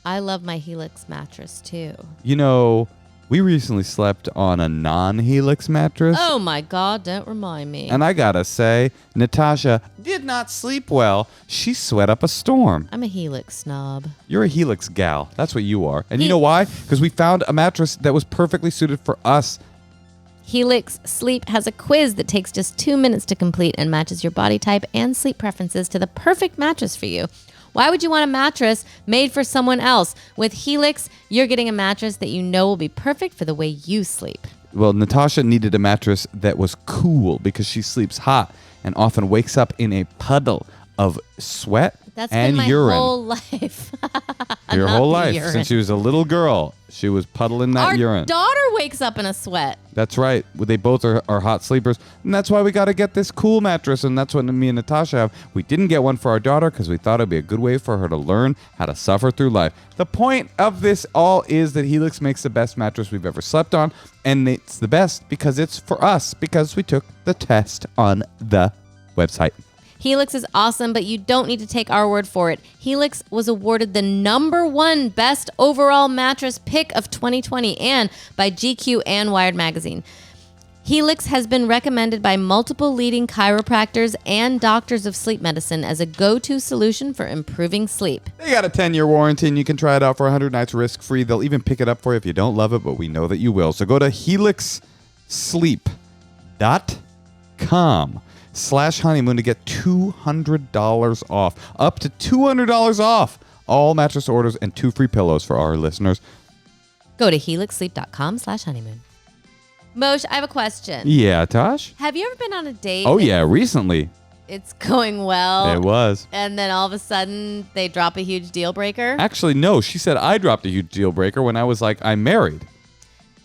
I love my Helix mattress too. You know, we recently slept on a non-Helix mattress. Oh my God, don't remind me. And I gotta say, Natasha did not sleep well. She sweat up a storm. I'm a Helix snob. You're a Helix gal. That's what you are. And you know why? Because we found a mattress that was perfectly suited for us. Helix Sleep has a quiz that takes just 2 minutes to complete and matches your body type and sleep preferences to the perfect mattress for you. Why would you want a mattress made for someone else? With Helix, you're getting a mattress that you know will be perfect for the way you sleep. Well, Natasha needed a mattress that was cool because she sleeps hot and often wakes up in a puddle of sweat That's and been my urine. whole life. Your Not whole the life. urine. Since she was a little girl, she was puddling that Our urine. daughter wakes up in a sweat. That's right. They both are hot sleepers. And that's why we got to get this cool mattress. And that's what me and Natasha have. We didn't get one for our daughter because we thought it'd be a good way for her to learn how to suffer through life. The point of this all is that Helix makes the best mattress we've ever slept on. And it's the best because it's for us, because we took the test on the website. Helix is awesome, but you don't need to take our word for it. Helix was awarded the #1 best overall mattress pick of 2020 and by GQ and Wired Magazine. Helix has been recommended by multiple leading chiropractors and doctors of sleep medicine as a go-to solution for improving sleep. They got a 10-year warranty, and you can try it out for 100 nights risk-free. They'll even pick it up for you if you don't love it, but we know that you will. So go to helixsleep.com/honeymoon to get $200 off. Up to $200 off all mattress orders and 2 free pillows for our listeners. Go to helixsleep.com/honeymoon. Moshe, I have a question. Yeah, Tosh? Have you ever been on a date? Oh, yeah, recently. It's going well. It was. And then all of a sudden they drop a huge deal breaker? Actually, no. She said I dropped a huge deal breaker when I was like, I'm married.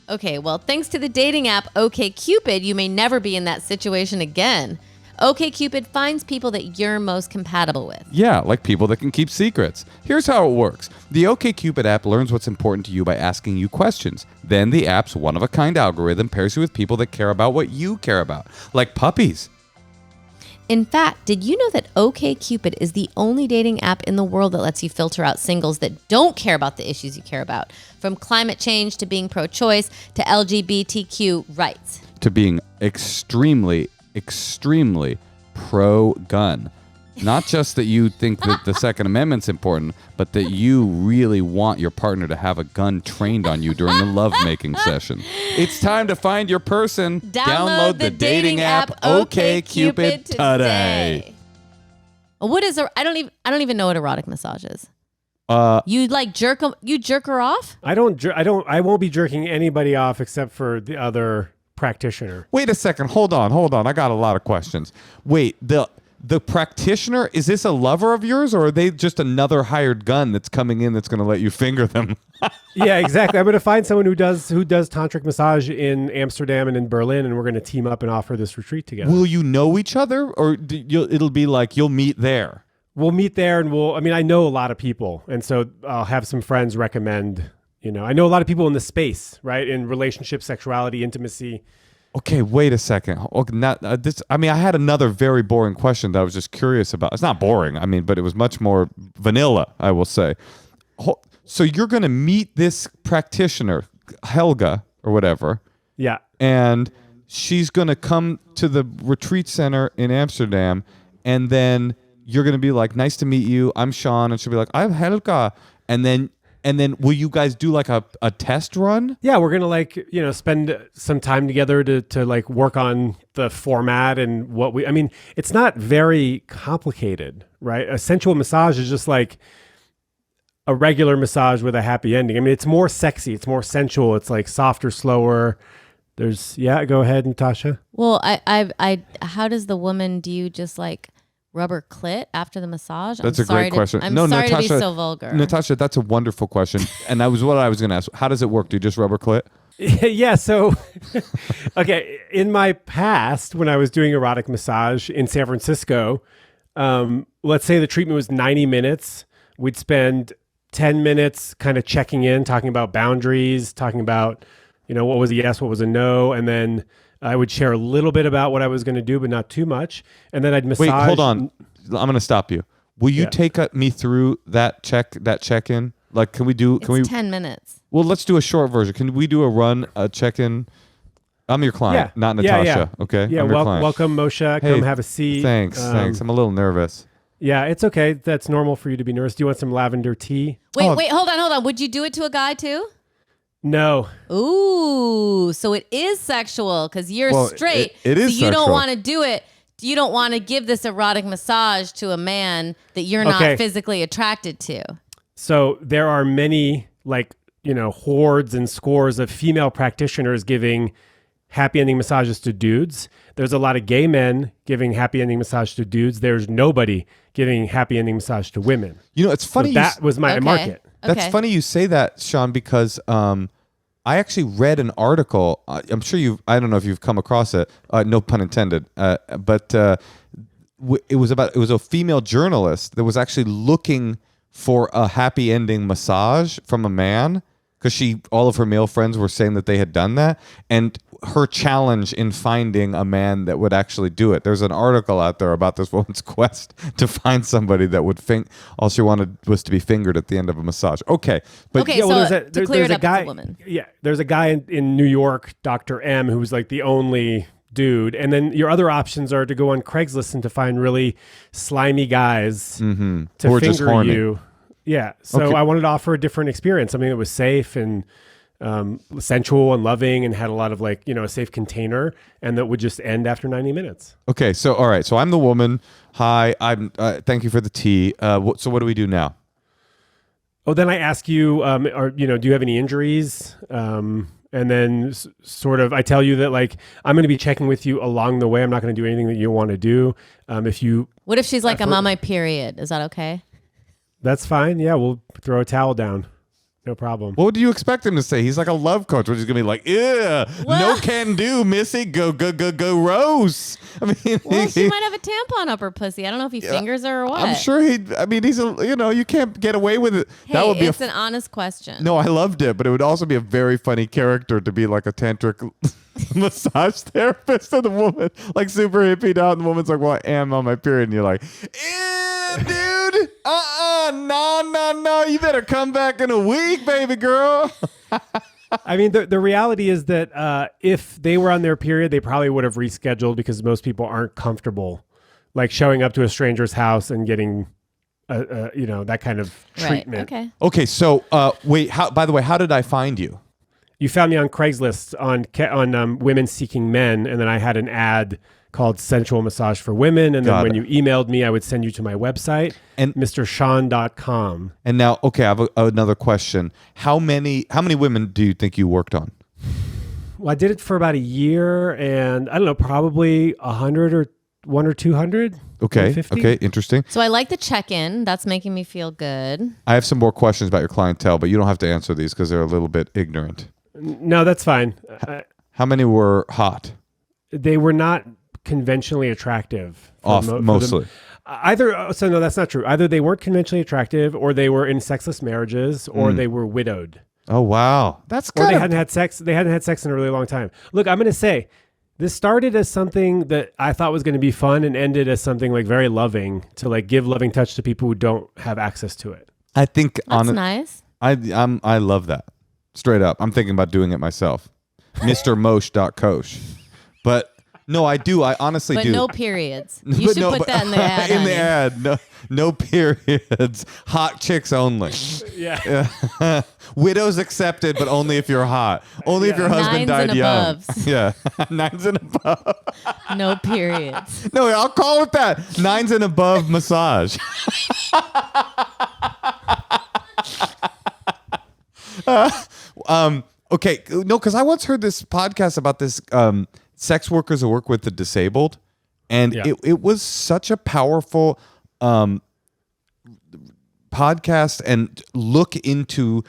Okay, well, thanks to the dating app Okcupid, you may never be in that situation again. Okcupid finds people that you're most compatible with. Yeah, like people that can keep secrets. Here's how it works. The Okcupid app learns what's important to you by asking you questions. Then the app's one-of-a-kind algorithm pairs you with people that care about what you care about, like puppies. In fact, did you know that Okcupid is the only dating app in the world that lets you filter out singles that don't care about the issues you care about? From climate change to being pro-choice to LGBTQ rights. To being extremely pro-gun. Not just that you think that the Second Amendment's important, but that you really want your partner to have a gun trained on you during the lovemaking session. It's time to find your person. Download the dating app Okcupid today. What is I don't even know what erotic massage is. You like jerk her off? I won't be jerking anybody off except for the other practitioner. Wait a second. Hold on. I got a lot of questions. Wait, the practitioner, is this a lover of yours, or are they just another hired gun that's coming in that's going to let you finger them? Yeah, exactly. I'm going to find someone who does tantric massage in Amsterdam and in Berlin, and we're going to team up and offer this retreat together. Will you know each other, or it'll be like you'll meet there? We'll meet there, and I know a lot of people, and so I'll have some friends recommend. I know a lot of people in the space, right? In relationships, sexuality, intimacy. Okay, wait a second. I had another very boring question that I was just curious about. It's not boring, but it was much more vanilla, I will say. So you're going to meet this practitioner, Helga, or whatever. Yeah. And she's going to come to the retreat center in Amsterdam, and then you're going to be like, nice to meet you. I'm Shaun. And she'll be like, I'm Helga. And then will you guys do like a test run? Yeah, we're going to spend some time together to like work on the format and it's not very complicated, right? A sensual massage is just like a regular massage with a happy ending. It's more sexy. It's more sensual. It's like softer, slower. Go ahead, Natasha. Well, how does the woman, do you just like Rubber clit after the massage? That's a great question. I'm sorry Natasha, to be so vulgar. Natasha, that's a wonderful question. And that was what I was going to ask. How does it work? Do you just rubber clit? Yeah. So, okay. In my past, when I was doing erotic massage in San Francisco, let's say the treatment was 90 minutes. We'd spend 10 minutes kind of checking in, talking about boundaries, talking about, what was a yes, what was a no. And then I would share a little bit about what I was going to do, but not too much. And then I'd massage. Wait, hold on. I'm going to stop you. Will you take me through that check-in? Like, can we 10 minutes. Well, let's do a short version. Can we do a check-in? I'm your client, not Natasha. Okay. Yeah. I'm your client. Welcome, Moshe. Come have a seat. Thanks. I'm a little nervous. Yeah, it's okay. That's normal for you to be nervous. Do you want some lavender tea? Wait, hold on. Would you do it to a guy too? No. Ooh, so it is sexual because you're straight. It is so you sexual. don't want to do it. You don't want to give this erotic massage to a man that you're not physically attracted to. So there are many, hordes and scores of female practitioners giving happy ending massages to dudes. There's a lot of gay men giving happy ending massage to dudes. There's nobody giving happy ending massage to women. It's funny. So that was my market. That's funny you say that, Shaun, because I actually read an article. I'm sure I don't know if you've come across it. No pun intended. But it was a female journalist that was actually looking for a happy ending massage from a man because all of her male friends were saying that they had done that, and her challenge in finding a man that would actually do it. There's an article out there about this woman's quest to find somebody that would all she wanted was to be fingered at the end of a massage. Okay. But to clear it up, guy, it's a woman. Yeah. There's a guy in New York, Dr. M, who's like the only dude. And then your other options are to go on Craigslist and to find really slimy guys to Or just finger horny. you. Yeah. So I wanted to offer a different experience, something that was safe and sensual and loving and had a lot of a safe container, and that would just end after 90 minutes. Okay. So, all right. So I'm the woman. Hi. Thank you for the tea. So what do we do now? Oh, then I ask you, do you have any injuries? And then sort of, I tell you that I'm going to be checking with you along the way. I'm not going to do anything that you want to do. What if she's like, I'm on my period? Is that okay? That's fine. Yeah, we'll throw a towel down. No problem. What would you expect him to say? He's like a love coach, which is gonna be like, "Yeah, no can do, Missy, go, Rose." I mean, well, she might have a tampon up her pussy. I don't know if he fingers her or what. I'm sure he's you can't get away with it. Hey, that would be an honest question. No, I loved it, but it would also be a very funny character to be like a tantric massage therapist and the woman like super hippie out, and the woman's like, "Well, I am on my period," and you're like, "Ew, dude, no, you better come back in a week, baby girl." I mean, the reality is that if they were on their period, they probably would have rescheduled because most people aren't comfortable showing up to a stranger's house and getting that kind of treatment. Right. Okay. So wait, by the way, how did I find you? You found me on Craigslist on women seeking men, and then I had an ad called Sensual Massage for Women, and then when you emailed me, I would send you to my website, and MrShaun.com. And now, okay, I have another question. How many women do you think you worked on? Well, I did it for about a year, and I don't know, probably 100 or 100 or 200. Okay. 150. Okay. Interesting. So I like the check-in. That's making me feel good. I have some more questions about your clientele, but you don't have to answer these because they're a little bit ignorant. No, that's fine. How many were hot? They were not conventionally attractive. Mostly. No, that's not true. Either they weren't conventionally attractive, or they were in sexless marriages, or they were widowed. Oh wow, that's good. Or they hadn't had sex. They hadn't had sex in a really long time. Look, I'm going to say, this started as something that I thought was going to be fun, and ended as something very loving to give loving touch to people who don't have access to it. I think that's nice. I love that. Straight up, I'm thinking about doing it myself. MrMoshe.coach. But no, I do. I honestly do. But no periods. You should put that in the ad. In the ad, no periods. Hot chicks only. Yeah. Widows accepted, but only if you're hot. Only if your husband died young. Yeah, 9s and above. No periods. No, I'll call it that. 9s and above massage. Okay, no, because I once heard this podcast about this sex workers who work with the disabled, And it was such a powerful podcast and look into,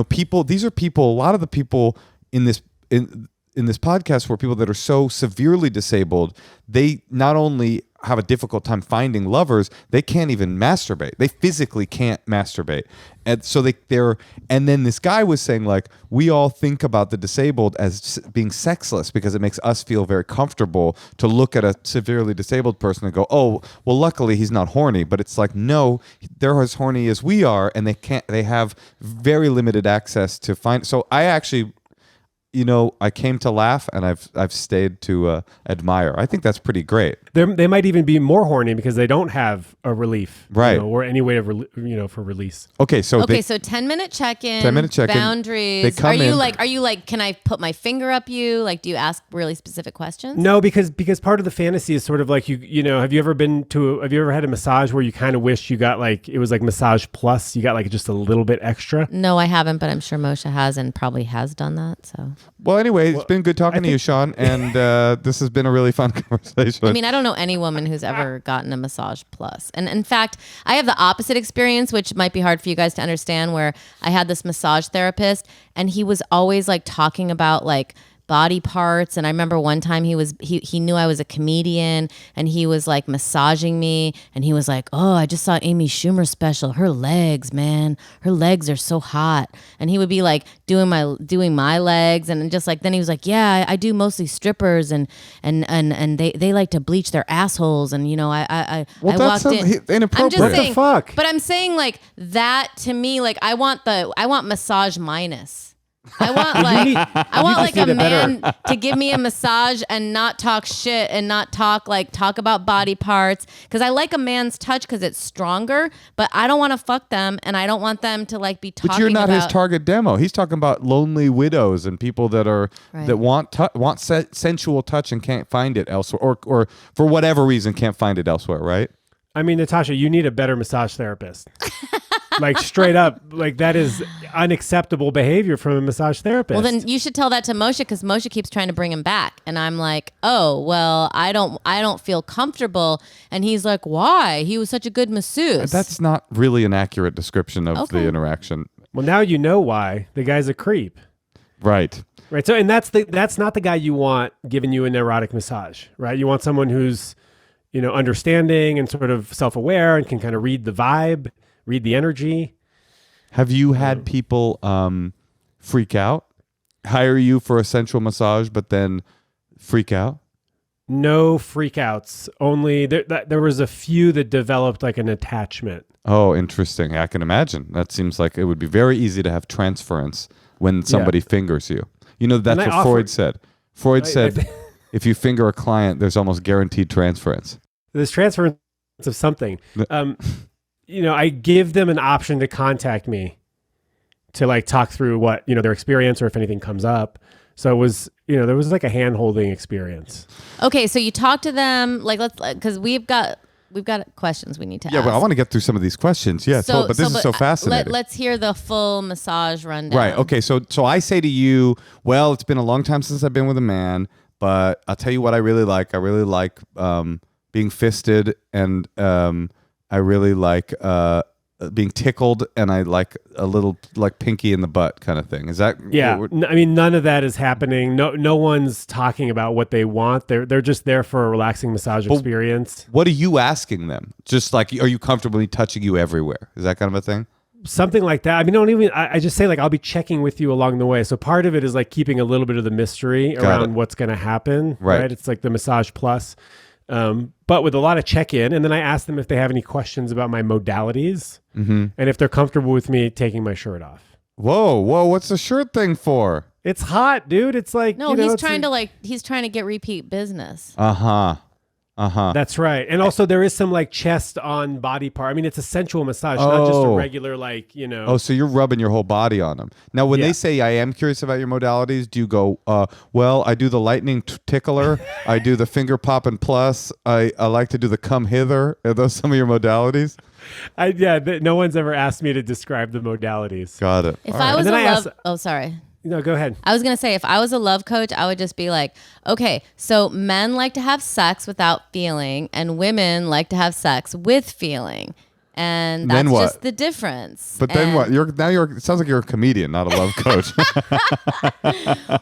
people. These are people, a lot of the people in this podcast were people that are so severely disabled, they not only have a difficult time finding lovers, they can't even masturbate. They physically can't masturbate. And so and then this guy was saying, like, we all think about the disabled as being sexless because it makes us feel very comfortable to look at a severely disabled person and go, oh, well, luckily he's not horny. But it's like, no, they're as horny as we are, and they have very limited access to find. So I actually, I came to laugh, and I've stayed to admire. I think that's pretty great. They might even be more horny because they don't have a relief, right? Or any way of for release. Okay, so 10-minute check-in. 10-minute check-in. Boundaries. They come Are you like? Can I put my finger up you? Like, do you ask really specific questions? No, because part of the fantasy is sort of like have you ever had a massage where you kind of wish you got like it was like massage plus, you got like just a little bit extra? No, I haven't, but I'm sure Moshe has and probably has done that. So. Well, anyway, it's been good talking to you, Shaun, and this has been a really fun conversation. I mean, I don't know any woman who's ever gotten a massage plus. And in fact, I have the opposite experience, which might be hard for you guys to understand, where I had this massage therapist, and he was always like talking about like body parts. And I remember one time he knew I was a comedian, and he was like massaging me, and he was like, oh, I just saw Amy Schumer's special. Her legs, man, her legs are so hot. And he would be like doing my legs, and just like, then he was like, yeah, I do mostly strippers, and they like to bleach their assholes. And I walked in. Inappropriate. I'm just What saying, the fuck? But I'm saying like that to me, like I want massage minus. I want like a man to give me a massage and not talk shit and not talk about body parts, because I like a man's touch because it's stronger, but I don't want to fuck them, and I don't want them to like be talking. But you're not his target demo. He's talking about lonely widows and people that are that want sensual touch and can't find it elsewhere, or for whatever reason can't find it elsewhere, right? I mean, Natasha, you need a better massage therapist. Like straight up, like that is unacceptable behavior from a massage therapist. Well, then you should tell that to Moshe, because Moshe keeps trying to bring him back, and I'm like, oh, well, I don't feel comfortable, and he's like, why? He was such a good masseuse. That's not really an accurate description of the interaction. Well, now you know why. The guy's a creep. Right. Right. So, and that's not the guy you want giving you an erotic massage, right? You want someone who's, understanding and sort of self-aware and can kind of read the vibe, read the energy. Have you had people freak out, hire you for a sensual massage, but then freak out? No freakouts. Only there was a few that developed like an attachment. Oh, interesting. I can imagine. That seems like it would be very easy to have transference when somebody fingers you. That's what Freud said. Freud said if you finger a client, there's almost guaranteed transference. There's transference of something. I give them an option to contact me to like talk through what, their experience or if anything comes up. So it was, there was like a hand holding experience. Okay. So you talk to them, like, because we've got questions we need to ask. Yeah, well, I want to get through some of these questions. Yeah, but this is so fascinating. Let's hear the full massage rundown. Right. Okay. So I say to you, well, it's been a long time since I've been with a man, but I'll tell you what I really like. I really like being fisted, and I really like being tickled, and I like a little like pinky in the butt kind of thing. Is that? Yeah. I mean, none of that is happening. No one's talking about what they want. They're just there for a relaxing massage experience. What are you asking them? Just like, are you comfortable touching you everywhere? Is that kind of a thing? Something like that. I mean, I just say like, I'll be checking with you along the way. So part of it is like keeping a little bit of the mystery around what's going to happen. Right. It's like the massage plus. But with a lot of check-in, and then I ask them if they have any questions about my modalities, and if they're comfortable with me taking my shirt off. Whoa, what's the shirt thing for? It's hot, dude. It's like he's trying to get repeat business. That's right. And also there is some like chest on body part. I mean, it's a sensual massage, not just a regular like, Oh, so you're rubbing your whole body on them. Now, when they say, I am curious about your modalities, do you go, well, I do the lightning tickler. I do the finger popping plus. I like to do the come hither. Are those some of your modalities? No one's ever asked me to describe the modalities. Got it. If I was sorry. No, go ahead. I was going to say, if I was a love coach, I would just be like, okay, so men like to have sex without feeling and women like to have sex with feeling. And that's just the difference. But then what? It sounds like you're a comedian, not a love coach.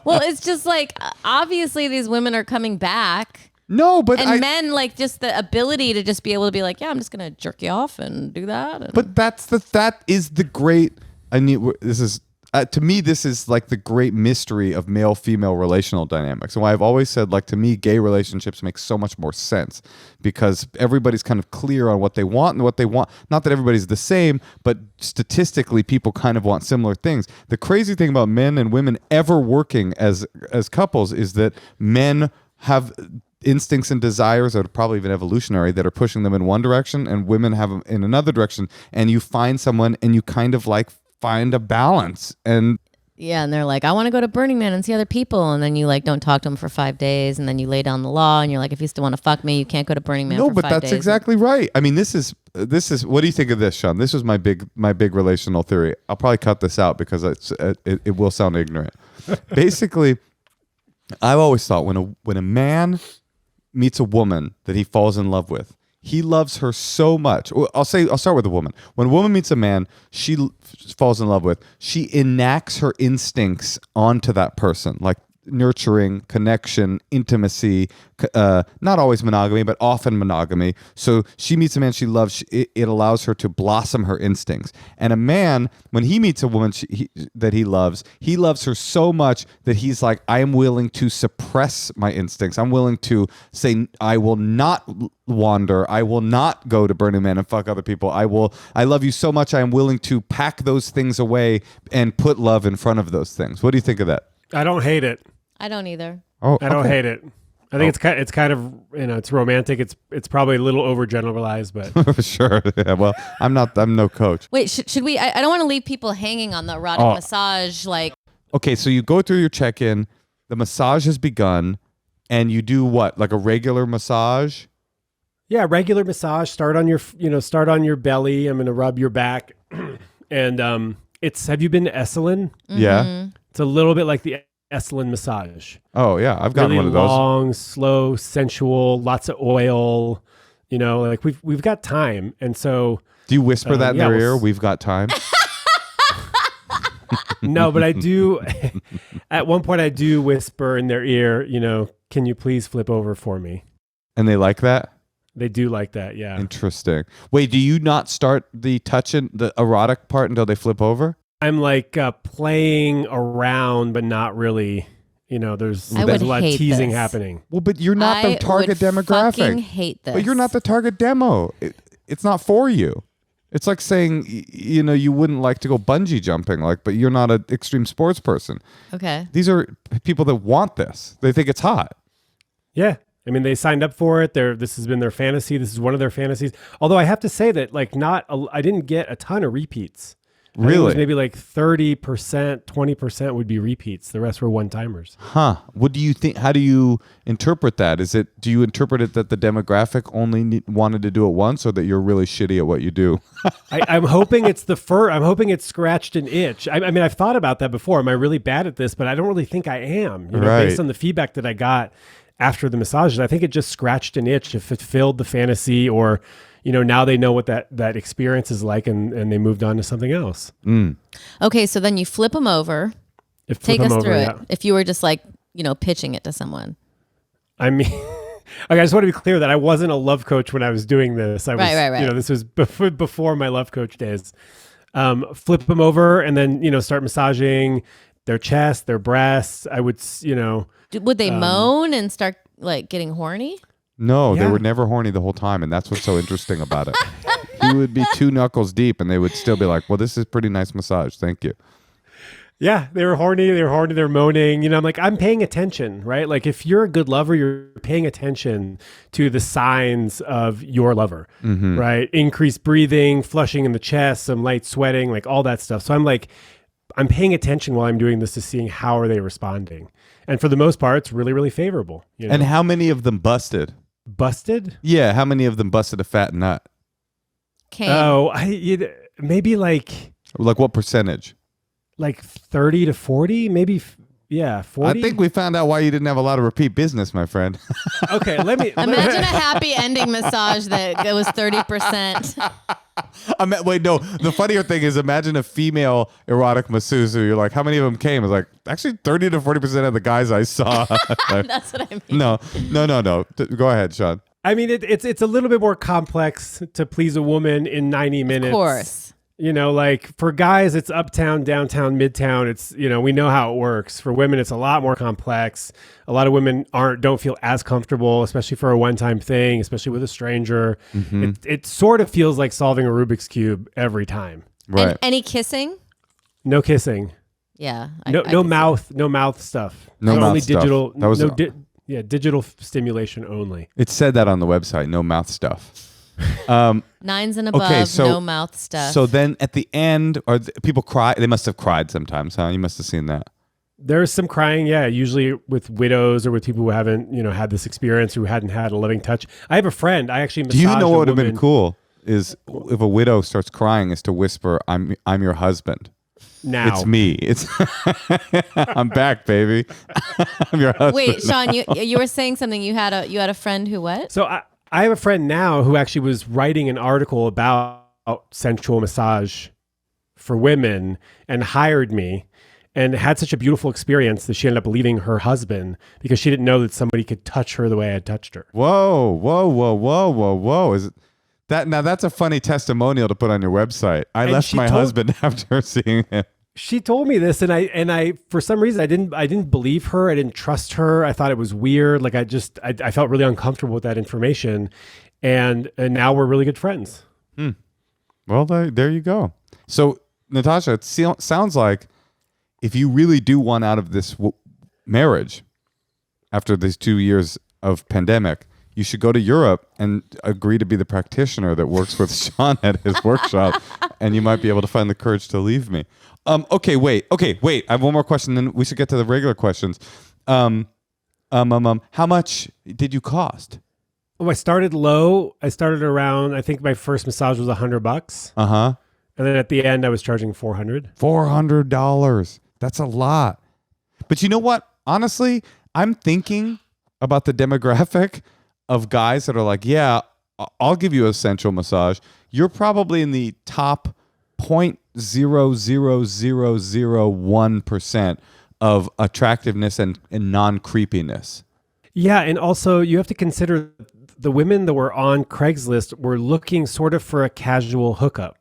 Well, it's just like, obviously these women are coming back. No, but men like just the ability to just be able to be like, yeah, I'm just going to jerk you off and do that. But that is the great, to me, this is like the great mystery of male-female relational dynamics. And why I've always said, like, to me, gay relationships make so much more sense because everybody's kind of clear on what they want and what they want. Not that everybody's the same, but statistically, people kind of want similar things. The crazy thing about men and women ever working as couples is that men have instincts and desires that are probably even evolutionary that are pushing them in one direction, and women have them in another direction. And you find someone and you kind of like find a balance. And and they're like, I want to go to Burning Man and see other people, and then you like don't talk to them for 5 days, and then you lay down the law and you're like, if you still want to fuck me, you can't go to Burning Man for 5 days. No, but that's exactly right. I mean, this is what do you think of this, Shaun? This was my big relational theory. I'll probably cut this out because it will sound ignorant. Basically, I've always thought when a man meets a woman that he falls in love with, he loves her so much. I'll start with a woman. When a woman meets a man she falls in love with, she enacts her instincts onto that person, like nurturing, connection, intimacy, not always monogamy, but often monogamy. So she meets a man she loves, it allows her to blossom her instincts. And a man, when he meets a woman that he loves her so much that he's like, I am willing to suppress my instincts. I'm willing to say, I will not wander. I will not go to Burning Man and fuck other people. I love you so much, I am willing to pack those things away and put love in front of those things. What do you think of that? I don't hate it. I don't either. Oh, I don't hate it. I think it's kind of it's romantic. It's probably a little overgeneralized, but sure. Yeah, well, I'm no coach. Wait, should we? I don't want to leave people hanging on the erotic massage. Like, okay, so you go through your check-in, the massage has begun, and you do what? Like a regular massage? Yeah, regular massage. Start on your belly. I'm gonna rub your back, and have you been to Esalen? Mm-hmm. Yeah, it's a little bit like the Esalen massage. Oh yeah, I've gotten really one of those. Long, slow, sensual, lots of oil. Like we've got time, and so. Do you whisper that in their ear? We've got time. No, but I do. At one point, I do whisper in their ear. Can you please flip over for me? And they like that. They do like that. Yeah. Interesting. Wait, do you not start the touching, the erotic part until they flip over? I'm like playing around, but not really. There's a lot of teasing happening. Well, but you're not the target demographic. I fucking hate this. But you're not the target demo. It's not for you. It's like saying, you wouldn't like to go bungee jumping, but you're not an extreme sports person. Okay. These are people that want this. They think it's hot. Yeah. I mean, they signed up for it. This has been their fantasy. This is one of their fantasies. Although I have to say that, I didn't get a ton of repeats. Really? It was maybe like 30%, 20% would be repeats. The rest were one-timers. Huh. What do you think? How do you interpret that? Do you interpret it that the demographic only wanted to do it once, or that you're really shitty at what you do? I'm hoping it's I'm hoping it's scratched an itch. I mean, I've thought about that before. Am I really bad at this? But I don't really think I am. Based on the feedback that I got after the massages, I think it just scratched an itch. If it filled the fantasy, or now they know what that experience is like, and they moved on to something else. Mm. Okay, so then you flip them over. Take us through it. If you were just pitching it to someone. I mean, I just want to be clear that I wasn't a love coach when I was doing this. Right. This was before my love coach days. Flip them over and then, start massaging their chest, their breasts. I would, Would they moan and start getting horny? No, they were never horny the whole time, and that's what's so interesting about it. He would be 2 knuckles deep, and they would still be like, well, this is pretty nice massage. Thank you. Yeah, they were horny. They're moaning. I'm like, I'm paying attention, right? Like, if you're a good lover, you're paying attention to the signs of your lover, right? Increased breathing, flushing in the chest, some light sweating, like all that stuff. So I'm paying attention while I'm doing this to seeing how are they responding. And for the most part, it's really, really favorable. And how many of them busted? Busted? Yeah, how many of them busted a fat nut? Came. Oh, maybe like what percentage? like 30 to 40, maybe. Yeah, 40. I think we found out why you didn't have a lot of repeat business, my friend. Okay, let me Imagine a happy ending massage that goes 30%. Wait, no. The funnier thing is, imagine a female erotic masseuse who you're like, how many of them came? It's like, actually 30 to 40% of the guys I saw. That's what I mean. No. Go ahead, Shaun. I mean, it's a little bit more complex to please a woman in 90 minutes. Of course. You know, like for guys, it's uptown, downtown, midtown. It's, you know, we know how it works. For women, it's a lot more complex. A lot of women don't feel as comfortable, especially for a one-time thing, especially with a stranger. Mm-hmm. It sort of feels like solving a Rubik's Cube every time. Right. And any kissing? No kissing. Yeah. No mouth stuff. No So mouth only stuff. digital. That was digital stimulation only. It said that on the website. No mouth stuff. 9s and above, Okay, so- no mouth stuff. So then at the end, people cry? They must have cried sometimes, huh? You must have seen that. There's some crying, yeah, usually with widows or with people who haven't, had this experience, who hadn't had a loving touch. I have a friend. I actually Do you massaged know a what would have been woman cool is if a widow starts crying is to whisper, I'm your husband. now. It's me. It's I'm back, baby. I'm your husband. Wait, Shaun, you were saying something. You had a friend who what? So I have a friend now who actually was writing an article about sensual massage for women and hired me and had such a beautiful experience that she ended up leaving her husband because she didn't know that somebody could touch her the way I had touched her. Whoa. Is it that now that's a funny testimonial to put on your website. I And left she my told- husband after seeing him. She told me this, and I for some reason I didn't believe her. I didn't trust her. I thought it was weird. Like I felt really uncomfortable with that information, and now we're really good friends. Well, there you go. So, Natasha, it sounds like if you really do want out of this marriage after these 2 years of pandemic, you should go to Europe and agree to be the practitioner that works with Shaun at his workshop, and you might be able to find the courage to leave me. Okay, wait. I have one more question, then we should get to the regular questions. How much did you cost? Oh, I started low. I started around, I think my first massage was $100. Uh-huh. And then at the end I was charging $400. $400. That's a lot. But you know what? Honestly, I'm thinking about the demographic of guys that are like, yeah, I'll give you a sensual massage. You're probably in the top 0.00001% of attractiveness and non-creepiness. Yeah, and also you have to consider the women that were on Craigslist were looking sort of for a casual hookup.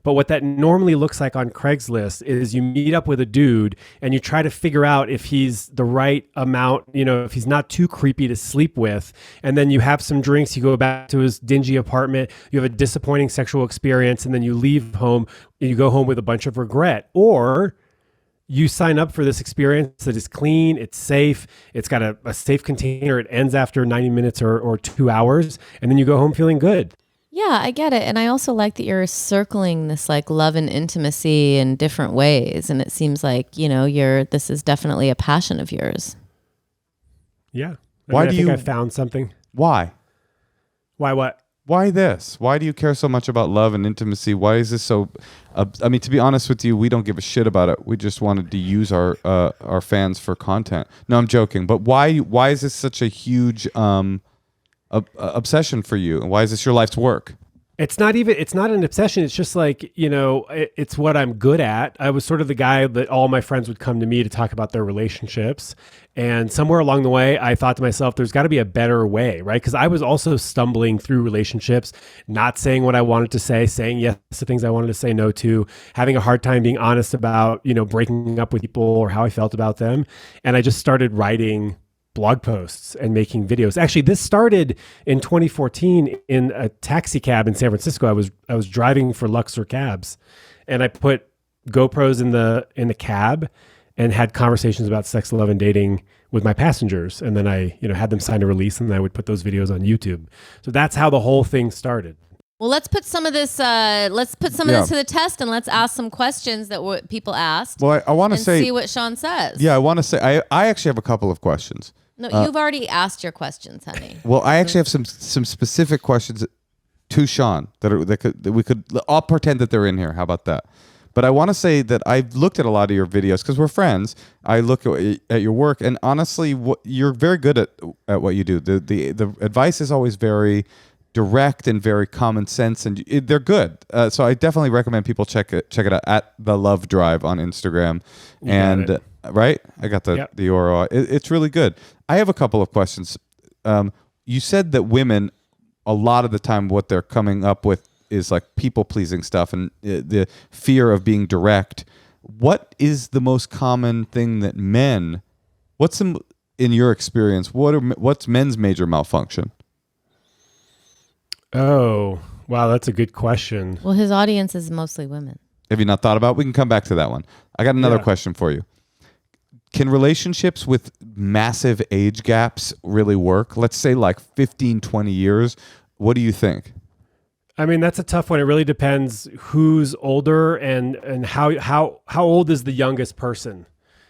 But what that normally looks like on Craigslist is you meet up with a dude and you try to figure out if he's the right amount, if he's not too creepy to sleep with. And then you have some drinks, you go back to his dingy apartment, you have a disappointing sexual experience, and then you leave home and you go home with a bunch of regret. Or you sign up for this experience that is clean, it's safe, it's got a safe container, it ends after 90 minutes or 2 hours, and then you go home feeling good. Yeah, I get it. And I also like that you're circling this like love and intimacy in different ways. And it seems like, this is definitely a passion of yours. Yeah. I think I found something. Why? Why what? Why this? Why do you care so much about love and intimacy? Why is this so? To be honest with you, we don't give a shit about it. We just wanted to use our fans for content. No, I'm joking. But why is this such a huge obsession for you? And why is this your life's work? It's not an obsession. It's just like, it's what I'm good at. I was sort of the guy that all my friends would come to me to talk about their relationships. And somewhere along the way, I thought to myself, there's got to be a better way, right? Because I was also stumbling through relationships, not saying what I wanted to say, saying yes to things I wanted to say no to, having a hard time being honest about, breaking up with people or how I felt about them. And I just started writing blog posts and making videos. Actually, this started in 2014 in a taxi cab in San Francisco. I was driving for Luxor cabs, and I put GoPros in the cab and had conversations about sex, love, and dating with my passengers. And then I, had them sign a release, and then I would put those videos on YouTube. So that's how the whole thing started. Well, let's put some of this. Let's put some of this to the test, and let's ask some questions that people asked. Well, I want to say, see what Shaun says. Yeah, I want to say, I actually have a couple of questions. No, you've already asked your questions, honey. Well, I actually have some specific questions to Shaun that we could. I'll pretend that they're in here. How about that? But I want to say that I've looked at a lot of your videos because we're friends. I look at your work, and honestly, you're very good at what you do. The advice is always very direct and very common sense, and they're good. So I definitely recommend people check it out at The Love Drive on Instagram. Right, I got the URL. It's really good. I have a couple of questions. You said that women, a lot of the time, what they're coming up with is like people pleasing stuff and the fear of being direct. What is the most common thing that men? In your experience? What's men's major malfunction? Oh, wow, that's a good question. Well, his audience is mostly women. Have you not thought about it? We can come back to that one. I got another question for you. Can relationships with massive age gaps really work? Let's say like 15, 20 years. What do you think? I mean, that's a tough one. It really depends who's older and how old is the youngest person.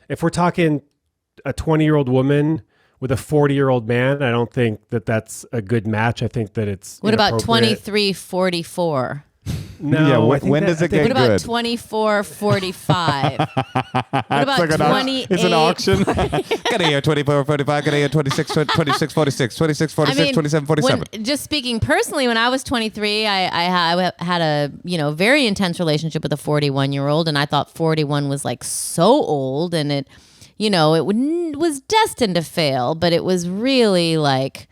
If we're talking a 20-year-old woman with a 40-year-old man, I don't think that that's a good match. I think that it's What about 23, 44? No. When does it get good? What about 24, 45? What about like 28? It's an auction. Get here, 24, 45. Get here, 26, 46, 46, 26, 46, 27, 47. Just speaking personally, when I was 23, I had a very intense relationship with a 41-year-old, and I thought 41 was like so old, and it was destined to fail, but it was really like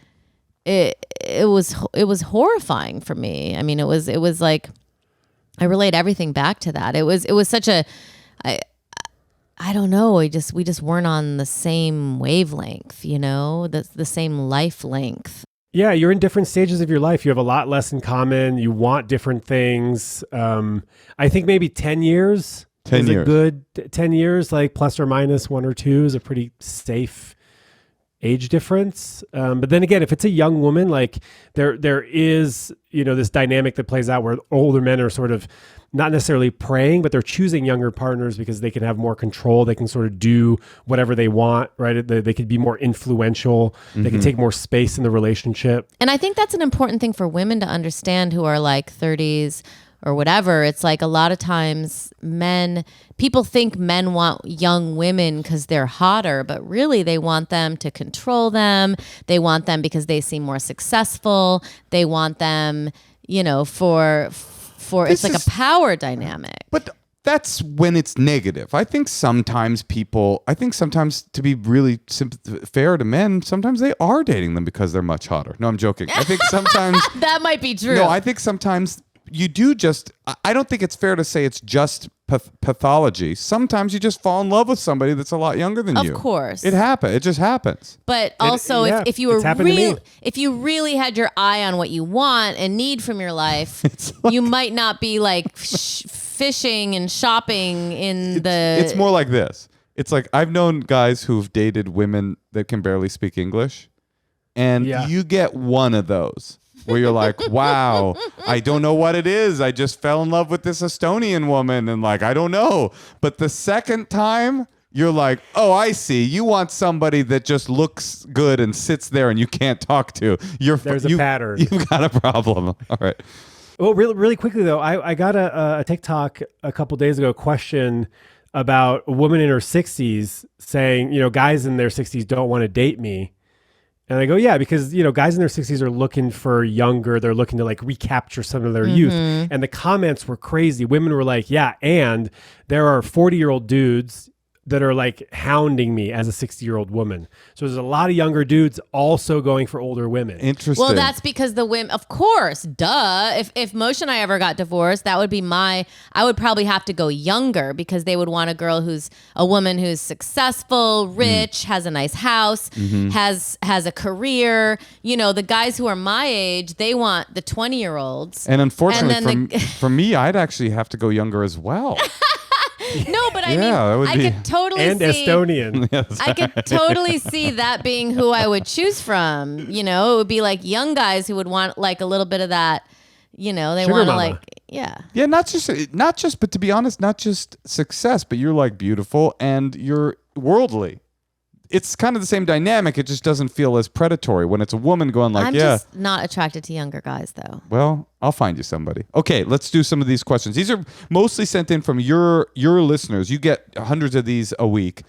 it was horrifying for me. I mean, it was like I relate everything back to that. It was such a I don't know. We just weren't on the same wavelength, the same life length. Yeah, you're in different stages of your life. You have a lot less in common. You want different things. I think maybe 10 years. 10 is years. A good 10 years, like plus or minus 1 or 2 is a pretty safe age difference. But then again, if it's a young woman, like there is, this dynamic that plays out where older men are sort of not necessarily preying, but they're choosing younger partners because they can have more control. They can sort of do whatever they want, right? They could be more influential. They can take more space in the relationship. And I think that's an important thing for women to understand who are like 30s or whatever. It's like a lot of times people think men want young women because they're hotter, but really they want them to control them. They want them because they seem more successful. They want them, for it's like a power dynamic. But that's when it's negative. I think sometimes to be really fair to men, sometimes they are dating them because they're much hotter. No, I'm joking. I think sometimes that might be true. No, I think sometimes you do I don't think it's fair to say it's just pathology. Sometimes you just fall in love with somebody that's a lot younger than you. Of course. It happens. It just happens. But also, if you really had your eye on what you want and need from your life, you might not be like fishing and shopping in It's more like this. It's like I've known guys who've dated women that can barely speak English, and you get one of those where you're like, wow, I don't know what it is. I just fell in love with this Estonian woman, and like, I don't know. But the second time, you're like, oh, I see. You want somebody that just looks good and sits there and you can't talk to. There's a pattern. You've got a problem. All right. Well, really quickly, though, I got a TikTok a couple days ago question about a woman in her 60s saying, guys in their 60s don't want to date me. And I go, yeah, because, guys in their 60s are looking for younger. They're looking to like recapture some of their youth. And the comments were crazy. Women were like, yeah, and there are 40-year-old dudes that are like hounding me as a 60-year-old woman. So there's a lot of younger dudes also going for older women. Interesting. Well, that's because the women, of course, duh. If Moshe and I ever got divorced, that would be I would probably have to go younger because they would want a woman who's successful, rich, has a nice house, has a career. The guys who are my age, they want the 20-year-olds. And unfortunately, for me, I'd actually have to go younger as well. No, but I could totally and see Estonian. I could totally see that being who I would choose from. It would be like young guys who would want like a little bit of that. They want to like, yeah, not just, but to be honest, not just success, but you're like beautiful and you're worldly. it's kind of the same dynamic. It just doesn't feel as predatory when it's a woman going like, I'm yeah. just not attracted to younger guys, though. Well, I'll find you somebody. Okay, let's do some of these questions. These are mostly sent in from your listeners. You get hundreds of these a week.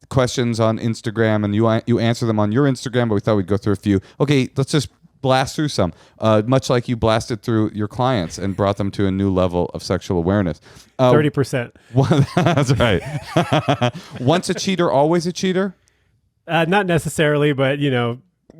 Questions on Instagram, and you answer them on your Instagram, but we thought we'd go through a few. Okay, let's just blast through some. Much like you blasted through your clients and brought them to a new level of sexual awareness. 30%. That's right. Once a cheater, always a cheater? Not necessarily, but,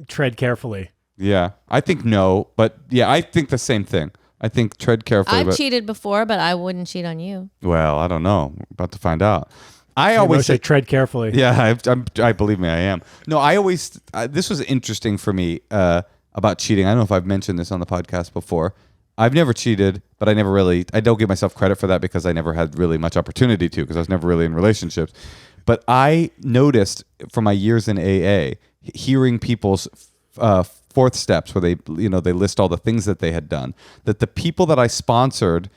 tread carefully. Yeah, I think no, but yeah, I think the same thing. I think tread carefully. I've cheated before, but I wouldn't cheat on you. Well, I don't know. About to find out. I always say tread carefully. Yeah, I believe me, I am. No, I always. This was interesting for me about cheating. I don't know if I've mentioned this on the podcast before. I've never cheated, but I don't give myself credit for that because I never had really much opportunity to, because I was never really in relationships. But I noticed from my years in AA, hearing people's fourth steps where they list all the things that they had done, that the people that I sponsored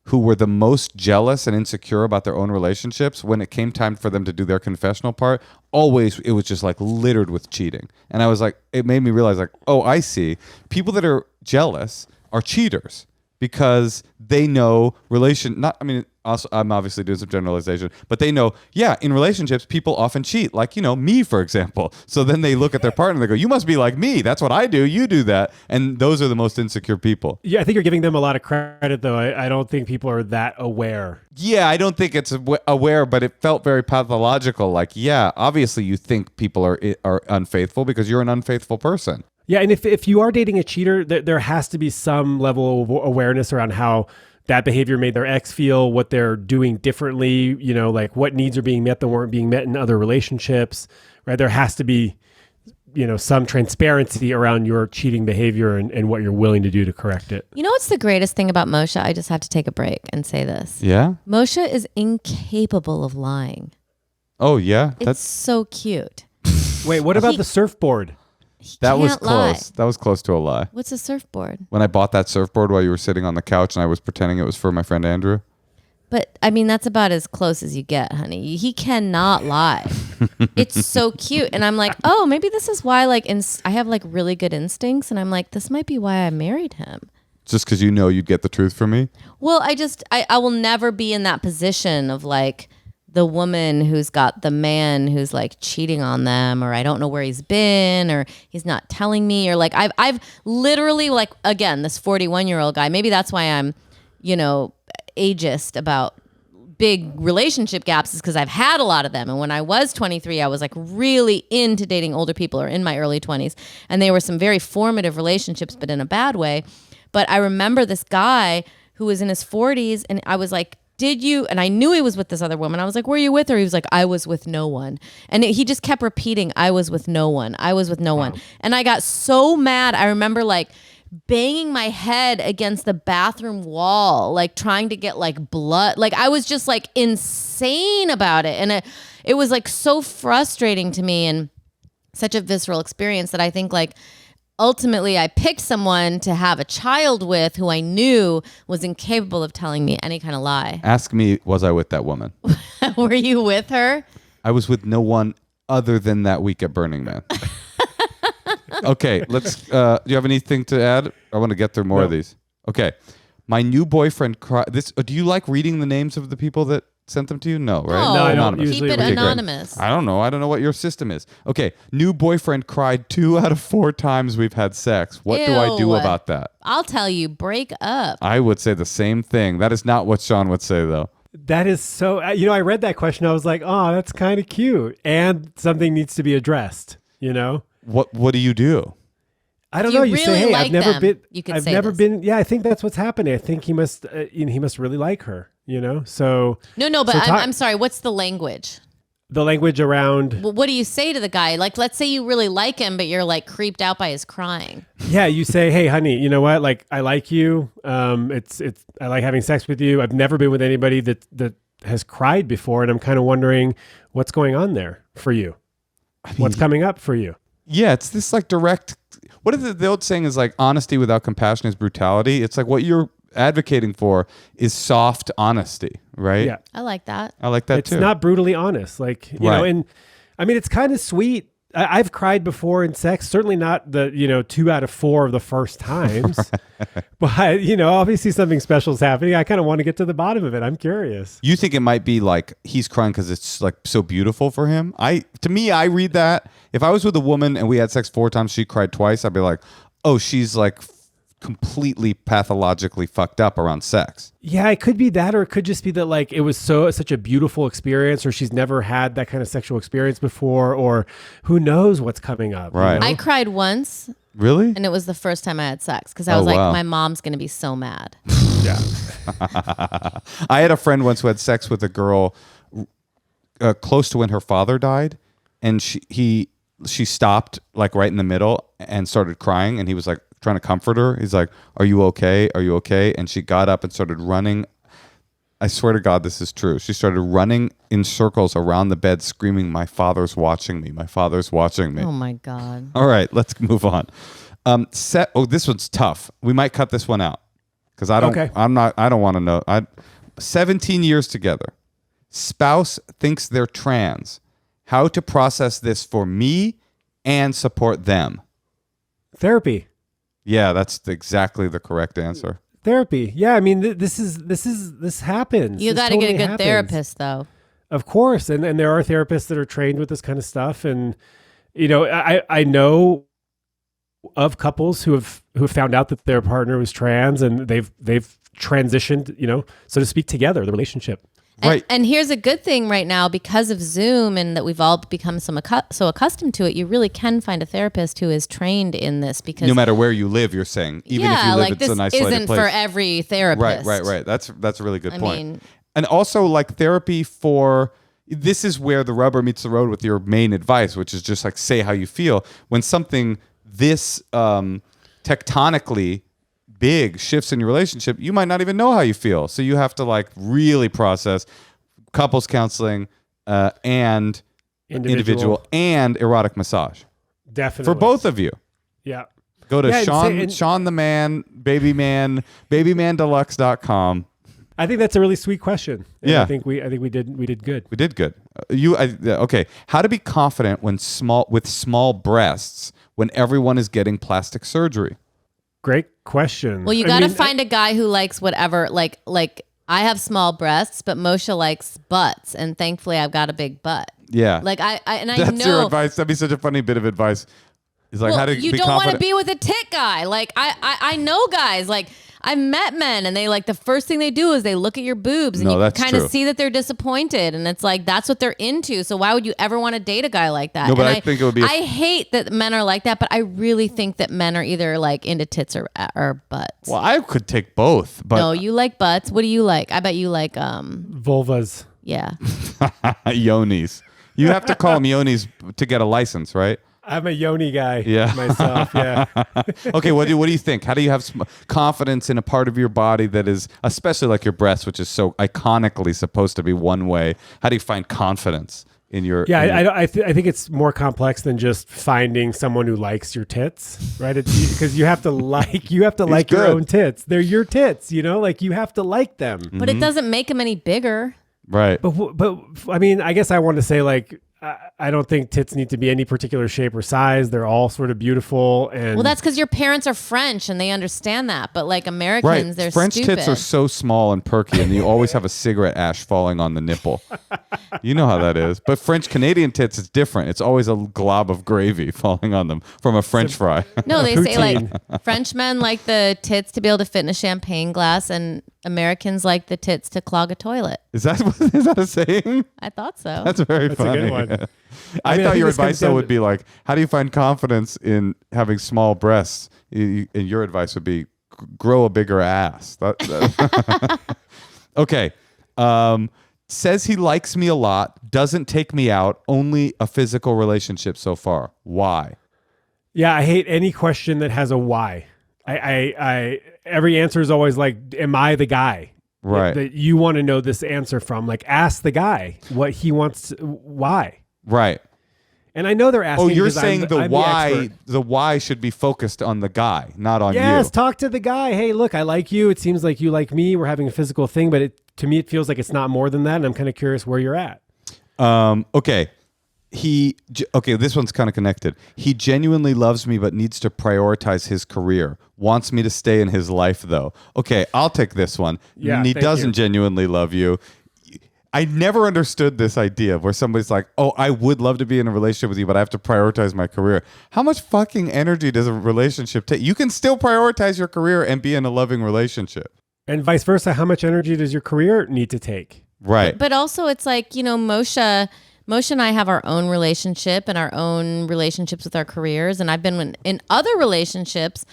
who were the most jealous and insecure about their own relationships, when it came time for them to do their confessional part, always it was just like littered with cheating. And I was like, it made me realize like, oh, I see. People that are jealous are cheaters because they know also I'm obviously doing some generalization, but they know, yeah, in relationships, people often cheat. Like, me, for example. So then they look at their partner and they go, you must be like me. That's what I do. You do that. And those are the most insecure people. Yeah, I think you're giving them a lot of credit, though. I don't think people are that aware. Yeah, I don't think it's aware, but it felt very pathological. Like, yeah, obviously you think people are unfaithful because you're an unfaithful person. Yeah, and if you are dating a cheater, there has to be some level of awareness around how that behavior made their ex feel, what they're doing differently, like what needs are being met that weren't being met in other relationships, right? There has to be, some transparency around your cheating behavior and what you're willing to do to correct it. You know what's the greatest thing about Moshe? I just have to take a break and say this. Yeah? Moshe is incapable of lying. Oh, yeah? It's so cute. Wait, what about the surfboard? That was can't lie. close. That was close to a lie. What's a surfboard? When I bought that surfboard while you were sitting on the couch and I was pretending it was for my friend Andrew. But that's about as close as you get, honey. He cannot lie. It's so cute. And I'm like, oh, maybe this is why I have really good instincts. And I'm like, this might be why I married him. Just because you'd get the truth from me? Well, I will never be in that position of the woman who's got the man who's cheating on them, or I don't know where he's been, or he's not telling me, or I've literally again, this 41-year-old guy, maybe that's why I'm, ageist about big relationship gaps, is because I've had a lot of them. And when I was 23, I was really into dating older people, or in my early 20s. And they were some very formative relationships, but in a bad way. But I remember this guy who was in his 40s, and I was like, did you? And I knew he was with this other woman. I was like, were you with her? He was like, I was with no one. And he just kept repeating, I was with no one. I was with no one. And I got so mad. I remember banging my head against the bathroom wall, trying to get blood. I was just insane about it. And it was so frustrating to me and such a visceral experience that I think ultimately, I picked someone to have a child with who I knew was incapable of telling me any kind of lie. Ask me, was I with that woman? Were you with her? I was with no one other than that week at Burning Man. Okay, let's. Do you have anything to add? I want to get through more of these. Okay, my new boyfriend cried. Do you like reading the names of the people that sent them to you? No, right? No, I don't Anonymous. Keep it anonymous. I don't know what your system is. Okay, new boyfriend cried 2 out of 4 times we've had sex. What do I do about that? I'll tell you, break up. I would say the same thing. That is not what Shaun would say, though. That is so, I read that question. I was like, oh, that's kind of cute. And something needs to be addressed, What do you do? I don't know. You really say, hey, like I've never them, been. you could I've say never this. been. Yeah, I think that's what's happening. I think he must. He must really like her. So No, but so I'm sorry. What's the language? the language around. Well, what do you say to the guy? Let's say you really like him, but you're creeped out by his crying. Yeah, you say, hey, honey, you know what? I like you. It's I like having sex with you. I've never been with anybody that has cried before, and I'm kind of wondering what's going on there for you. What's coming up for you? Yeah, it's this direct. What is the old saying is honesty without compassion is brutality. It's what you're advocating for is soft honesty, right? Yeah. I like that. I like that It's too. not brutally honest. You know, and I mean, it's kind of sweet. I've cried before in sex, certainly not the, 2 out of 4 of the first times, but obviously something special is happening. I kind of want to get to the bottom of it. I'm curious. You think it might be like he's crying because it's like so beautiful for him? To me, I read that. If I was with a woman and we had sex 4 times, she cried twice, I'd be like, oh, she's like completely pathologically fucked up around sex. Yeah, it could be that, or it could just be that like it was such a beautiful experience, or she's never had that kind of sexual experience before, or who knows what's coming up. Right. I cried once. Really? And it was the first time I had sex because I was like, wow. my mom's going to be so mad. Yeah. I had a friend once who had sex with a girl close to when her father died, and she stopped like right in the middle and started crying, and he was like trying to comfort her. He's like, "Are you okay? Are you okay?" And she got up and started running. I swear to God, this is true. She started running in circles around the bed, screaming, "My father's watching me. My father's watching me." Oh my God. All right, let's move on. This one's tough. We might cut this one out because I don't. Okay. I don't want to know. 17 years together. Spouse thinks they're trans. How to process this for me and support them? Therapy. Yeah, that's exactly the correct answer. Therapy. Yeah, I mean, this happens. You This got to get a totally good happens. therapist, though. Of course, and there are therapists that are trained with this kind of stuff, and I know of couples who have found out that their partner was trans, and they've transitioned, so to speak, together, the relationship. Right. And here's a good thing right now, because of Zoom and that we've all become so accustomed to it, you really can find a therapist who is trained in this, because No matter where you live, you're saying, even if you live, like it's this an isolated isn't place. for every therapist. Right. That's a really good point. mean- And also like therapy for, this is where the rubber meets the road with your main advice, which is just like say how you feel. When something this tectonically big shifts in your relationship, you might not even know how you feel. So you have to like really process couples counseling and individual and erotic massage Definitely. for both of you. Yeah. Go to Yeah, and Shaun the Man, babymandeluxe.com. I think that's a really sweet question. And Yeah. I think we did good. We did good. Okay. How to be confident with small breasts when everyone is getting plastic surgery? Great question. Well, you got to find a guy who likes whatever, like I have small breasts, but Moshe likes butts, and thankfully I've got a big butt. Yeah. Like I That's know your advice. That'd be such a funny bit of advice. It's like, well, how to you be don't want to confident. be with a tit guy. Like I know guys, like I've met men, and they like the first thing they do is they look at your boobs, and No, you can that's kind of true. see that they're disappointed, and it's like that's what they're into. So why would you ever want to date a guy like that? No, but And I think it would be I hate that men are like that, but I really think that men are either like into tits or butts. Well, I could take both, but No, you like butts. What do you like? I bet you like vulvas. yeah. yonis. You have to call them yonis to get a license, right? I'm a yoni guy Yeah. myself. Yeah. Okay, what do you think? How do you have confidence in a part of your body that is, especially like your breast, which is so iconically supposed to be one way? How do you find confidence in your? Yeah, I think it's more complex than just finding someone who likes your tits, right? Because you have to like your good. own tits. They're your tits, like you have to like them. But it doesn't make them any bigger. Right. But I mean, I guess I want to say like I don't think tits need to be any particular shape or size. They're all sort of beautiful. And Well, that's because your parents are French and they understand that. But like Americans, Right. they're French stupid. tits are so small and perky, and you always have a cigarette ash falling on the nipple. You know how that is. But French Canadian tits, it's different. It's always a glob of gravy falling on them from a French fry. No, they say Poutine. like French men like the tits to be able to fit in a champagne glass, and Americans like the tits to clog a toilet. Is that a saying? I thought so. That's very That's a funny. good one. I mean, I thought think your this comes advice though down would to- be like, how do you find confidence in having small breasts? And your advice would be, grow a bigger ass. Okay. Says he likes me a lot, doesn't take me out, only a physical relationship so far. Why? Yeah, I hate any question that has a why. I every answer is always like, am I the guy? Right. That you want to know this answer from. Like, ask the guy what he wants, why. Right. And I know they're asking. Oh, you're because saying I'm why expert. the why should be focused on the guy, not on Yes, you. talk to the guy. Hey, look, I like you. It seems like you like me. We're having a physical thing, but to me, it feels like it's not more than that. And I'm kind of curious where you're at. Okay. okay, this one's kind of connected. He genuinely loves me but needs to prioritize his career. Wants me to stay in his life though. Okay, I'll take this one. Yeah, he thank doesn't you. genuinely love you. I never understood this idea where somebody's like, "Oh, I would love to be in a relationship with you, but I have to prioritize my career." How much fucking energy does a relationship take? You can still prioritize your career and be in a loving relationship. And vice versa, how much energy does your career need to take? Right. But also, it's like, Moshe and I have our own relationship and our own relationships with our careers. And I've been in other relationships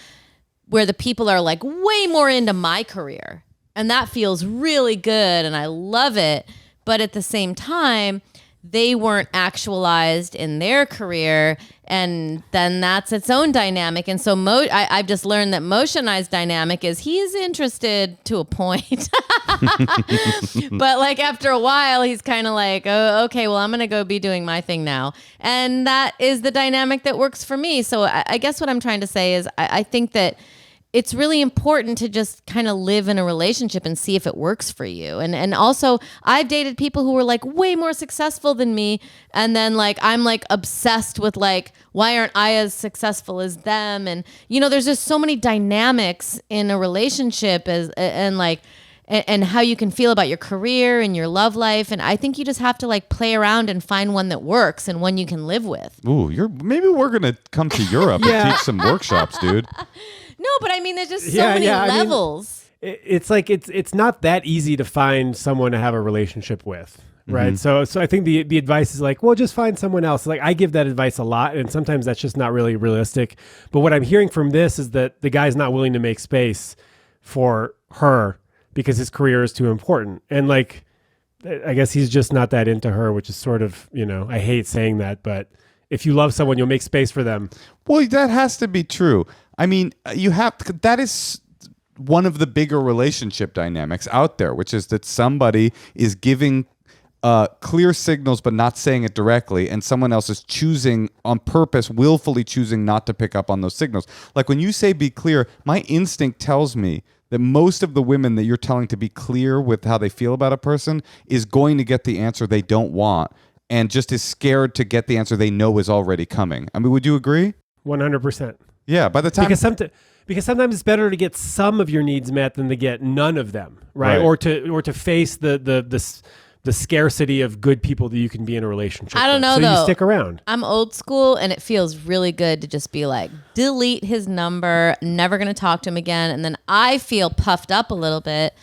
where the people are like way more into my career. And that feels really good. And I love it. But at the same time, they weren't actualized in their career. And then that's its own dynamic. And so I've just learned that Moshe and I's dynamic is he's interested to a point. But like after a while, he's kind of like, oh, okay, well, I'm going to go be doing my thing now. And that is the dynamic that works for me. So I guess what I'm trying to say is I think that it's really important to just kind of live in a relationship and see if it works for you. And also, I've dated people who were like way more successful than me. And then like, I'm like obsessed with like, why aren't I as successful as them? And, there's just so many dynamics in a relationship and how you can feel about your career and your love life. And I think you just have to like play around and find one that works and one you can live with. Ooh, maybe we're going to come to Europe and teach some workshops, dude. No, but I mean, there's just so many levels. It's like it's not that easy to find someone to have a relationship with, right? Mm-hmm. So I think the advice is like, well, just find someone else. Like I give that advice a lot, and sometimes that's just not really realistic. But what I'm hearing from this is that the guy's not willing to make space for her because his career is too important, and like I guess he's just not that into her, which is sort of, I hate saying that, but if you love someone, you'll make space for them. Well, that has to be true. I mean, that is one of the bigger relationship dynamics out there, which is that somebody is giving clear signals but not saying it directly, and someone else is choosing on purpose, willfully choosing not to pick up on those signals. Like when you say be clear, my instinct tells me that most of the women that you're telling to be clear with how they feel about a person is going to get the answer they don't want and just is scared to get the answer they know is already coming. I mean, would you agree? 100%. Yeah, by the time... Because sometimes it's better to get some of your needs met than to get none of them, right? Or to face the scarcity of good people that you can be in a relationship I don't know, so though. you stick around. I'm old school, and it feels really good to just be like, delete his number, never going to talk to him again. And then I feel puffed up a little bit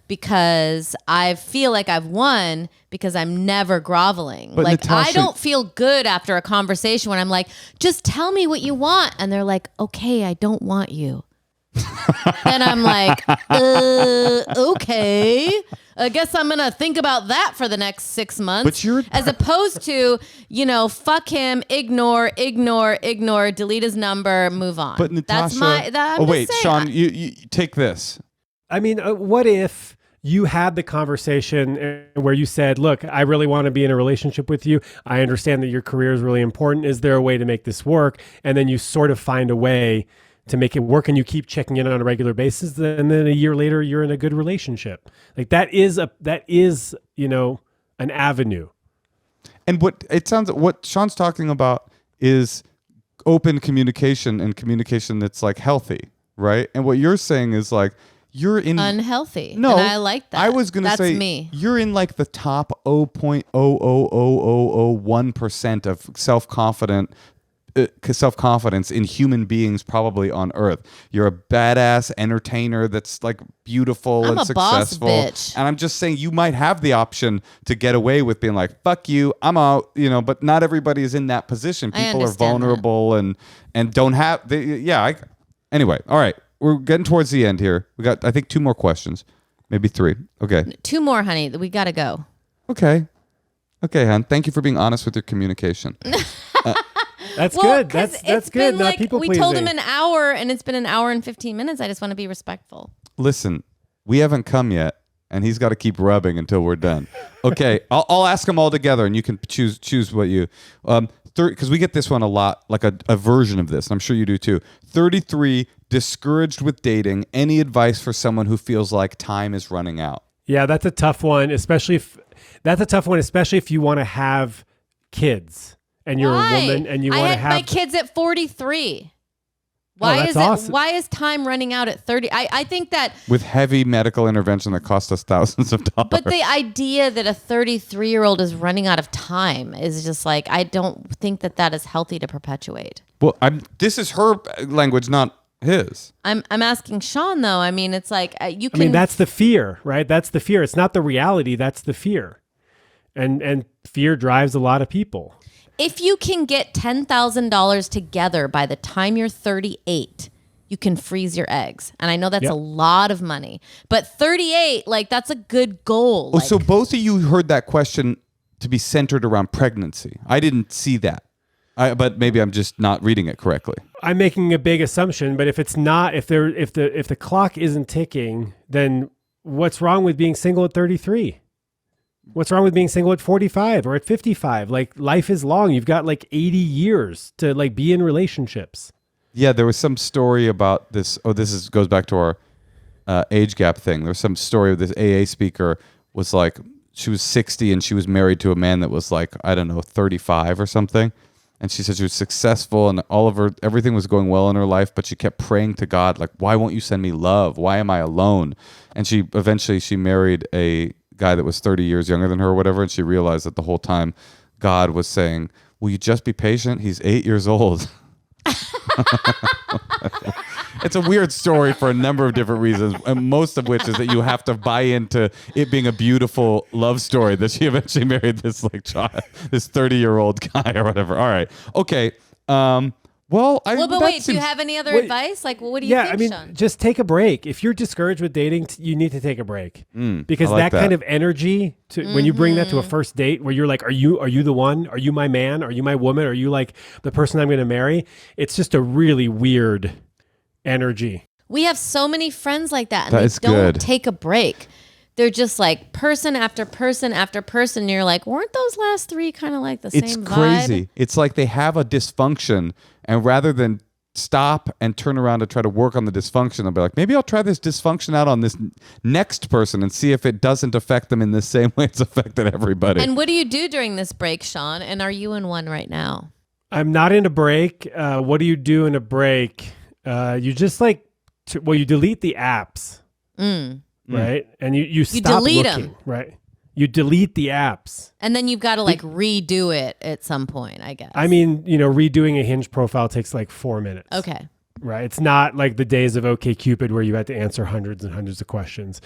because I feel like I've won because I'm never groveling. But like Natasha, I don't feel good after a conversation when I'm like, just tell me what you want. And they're like, okay, I don't want you. Then I'm like, okay. I guess I'm going to think about that for the next 6 months. But you're... As opposed to, fuck him, ignore, delete his number, move on. But Natasha... I'm wait, just saying, Shaun, you take this. I mean, what if you had the conversation where you said, look, I really want to be in a relationship with you. I understand that your career is really important. Is there a way to make this work? And then you sort of find a way to make it work and you keep checking in on a regular basis. And then a year later, you're in a good relationship. Like that is an avenue. And what Shaun's talking about is open communication and communication that's like healthy, right? And what you're saying is like, you're in unhealthy. No, and I like that. I was going to say me. You're in like the top 0.00001% of self-confidence in human beings probably on earth. You're a badass entertainer that's like beautiful I'm and a boss successful. bitch. And I'm just saying you might have the option to get away with being like, fuck you, I'm out, but not everybody is in that position. People are vulnerable and don't have anyway, all right. We're getting towards the end here. We got, I think, 2 more questions. Maybe 3. Okay. 2 more, honey. We got to go. Okay, hon. Thank you for being honest with your communication. That's good. That's good. Not like, people we pleasing. told him an hour, and it's been an hour and 15 minutes. I just want to be respectful. Listen, we haven't come yet, and he's got to keep rubbing until we're done. Okay, I'll ask them all together, and you can choose what you... because we get this one a lot, like a version of this, and I'm sure you do too. 33, discouraged with dating. Any advice for someone who feels like time is running out? Yeah, that's a tough one, especially if you want to have kids. and you're Why? a woman and you want to I had have my kids at 43. Why that's is awesome. Why is time running out at 30? I think that, With heavy medical intervention that cost us thousands of dollars. but the idea that a 33-year-old is running out of time is just like, I don't think that is healthy to perpetuate. Well, this is her language, not his. I'm asking Shaun though. I mean, it's like you can. I mean, that's the fear, right? That's the fear. It's not the reality. That's the fear. And fear drives a lot of people. If you can get $10,000 together by the time you're 38, you can freeze your eggs. And I know that's a lot of money, but 38, like that's a good goal. Oh, so both of you heard that question to be centered around pregnancy. I didn't see that. But maybe I'm just not reading it correctly. I'm making a big assumption, but if it's not, if the clock isn't ticking, then what's wrong with being single at 33? What's wrong with being single at 45 or at 55? Like, life is long. You've got like 80 years to like be in relationships. Yeah, there was some story about this. Oh, goes back to our age gap thing. There was some story of this AA speaker was like, she was 60 and she was married to a man that was like, I don't know, 35 or something. And she said she was successful and everything was going well in her life, but she kept praying to God, like, why won't you send me love? Why am I alone? And she married a guy that was 30 years younger than her or whatever. And she realized that the whole time God was saying, will you just be patient? He's 8 years old. It's a weird story for a number of different reasons, and most of which is that you have to buy into it being a beautiful love story that she eventually married this like child, this 30-year-old guy or whatever. All right, okay. But wait. Do you have any other advice? Like, what do you think, I mean, Shaun? just take a break. If you're discouraged with dating, you need to take a break because like that kind of energy when you bring that to a first date where you're like, are you the one? Are you my man? Are you my woman? Are you like the person I'm going to marry? It's just a really weird energy. We have so many friends like that, and That they is don't good. take a break. They're just like person after person after person. And you're like, weren't those last three kind of like the It's same crazy. vibe? It's like they have a dysfunction, and rather than stop and turn around to try to work on the dysfunction, they'll be like, maybe I'll try this dysfunction out on this next person and see if it doesn't affect them in the same way it's affected everybody. And what do you do during this break, Shaun? And are you in one right now? I'm not in a break. What do you do in a break? You just like, you delete the apps, right? And you stop delete looking, 'em. right? You delete the apps. And then you've got to like redo it at some point, I guess. I mean, redoing a Hinge profile takes like 4 minutes. Okay. Right. It's not like the days of Okcupid where you had to answer hundreds and hundreds of questions.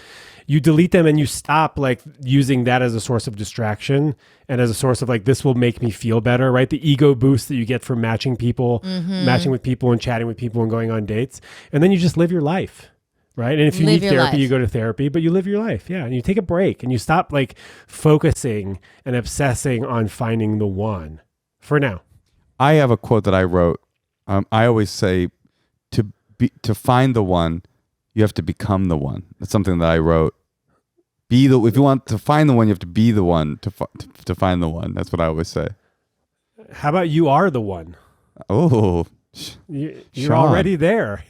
You delete them and you stop like using that as a source of distraction and as a source of like, this will make me feel better, right? The ego boost that you get from matching with people and chatting with people and going on dates. And then you just live your life. Right. And if you need therapy, you go to therapy, but you live your life. Yeah. And you take a break and you stop like focusing and obsessing on finding the one for now. I have a quote that I wrote. I always say to find the one, you have to become the one. That's something that I wrote. If you want to find the one, you have to be the one to find the one. That's what I always say. How about you are the one? Oh, You're Shaun. already there.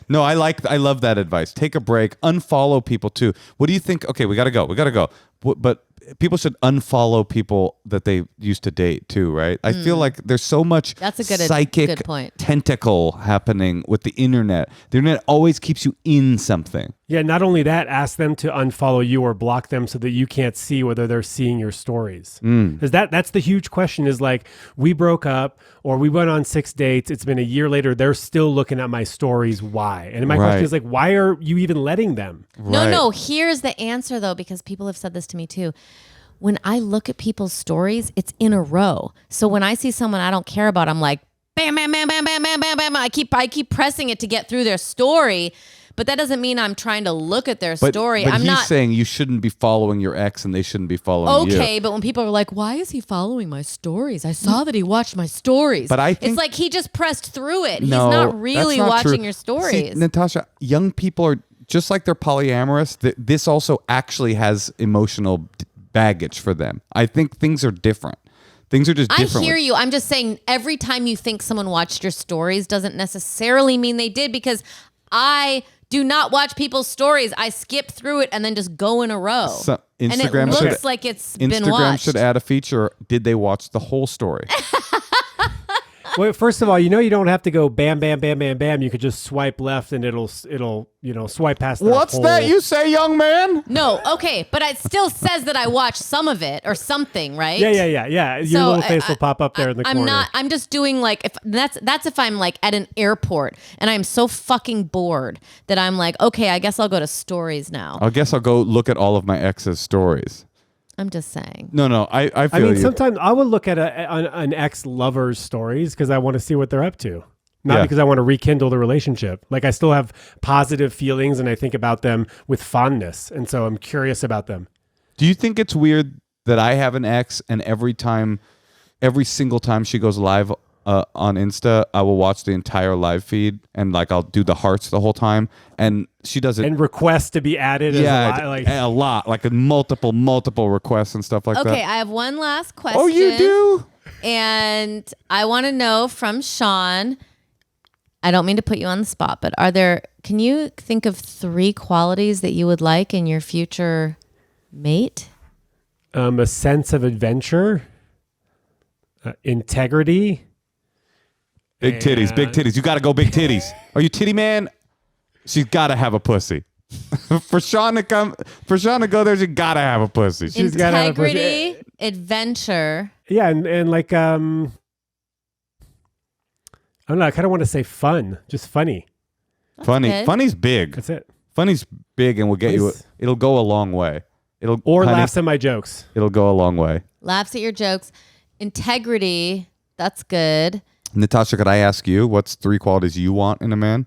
No, I love that advice. Take a break. Unfollow people too. What do you think? Okay, we got to go. But people should unfollow people that they used to date too, right? I feel like there's so much psychic good point. tentacle happening with the internet. The internet always keeps you in something. Yeah, not only that, ask them to unfollow you or block them so that you can't see whether they're seeing your stories. Because that's the huge question is like, we broke up or we went on 6 dates. It's been a year later. They're still looking at my stories. Why? And my question is like, why are you even letting them? No. Here's the answer though, because people have said this to me too. When I look at people's stories, it's in a row. So when I see someone I don't care about, I'm like, bam, bam, bam, bam, bam, bam, bam, bam. I keep pressing it to get through their story. But that doesn't mean I'm trying to look at their story. But I'm he's not saying you shouldn't be following your ex and they shouldn't be following you. Okay, but when people are like, why is he following my stories? I saw that he watched my stories. But I think it's like he just pressed through it. No, He's not that's really not watching true. your stories. See, Natasha, young people are just like they're polyamorous. This also actually has emotional baggage for them. I think things are different. Things are just different. I hear you. I'm just saying every time you think someone watched your stories doesn't necessarily mean they did, because I do not watch people's stories. I skip through it and then just go in a row. So and it Instagram looks like it's been Instagram watched. should add a feature. Did they watch the whole story? Well, first of all, you don't have to go bam, bam, bam, bam, bam. You could just swipe left and it'll swipe past. What's that you say, young man? No, okay, but it still says that I watched some of it or something, right? Yeah. Your little face will pop up there in the corner. I'm just doing like if that's if I'm like at an airport and I'm so fucking bored that I'm like, okay, I guess I'll go to stories now. I guess I'll go look at all of my ex's stories. I'm just saying. No, I feel you. Sometimes I would look at an ex-lover's stories because I want to see what they're up to. Not because I want to rekindle the relationship. Like I still have positive feelings and I think about them with fondness. And so I'm curious about them. Do you think it's weird that I have an ex and every single time she goes live on Insta, I will watch the entire live feed and like I'll do the hearts the whole time, and she does it and request to be added. A lot, like multiple requests and stuff like that. Okay, I have one last question. Oh, you do? And I want to know from Shaun. I don't mean to put you on the spot, but can you think of 3 qualities that you would like in your future mate? A sense of adventure, integrity. Big titties. You got to go big titties. Are you titty man? She's got to have a pussy. For Shaun to go there, she got to have a pussy. She's got to have a pussy. Integrity, adventure. Yeah, and like I don't know. I kind of want to say fun, just funny. Funny. Funny's big. That's it. Funny's big, and will get you. It'll go a long way. Laughs at my jokes. It'll go a long way. Laughs at your jokes. Integrity. That's good. Natasha, could I ask you what's 3 qualities you want in a man?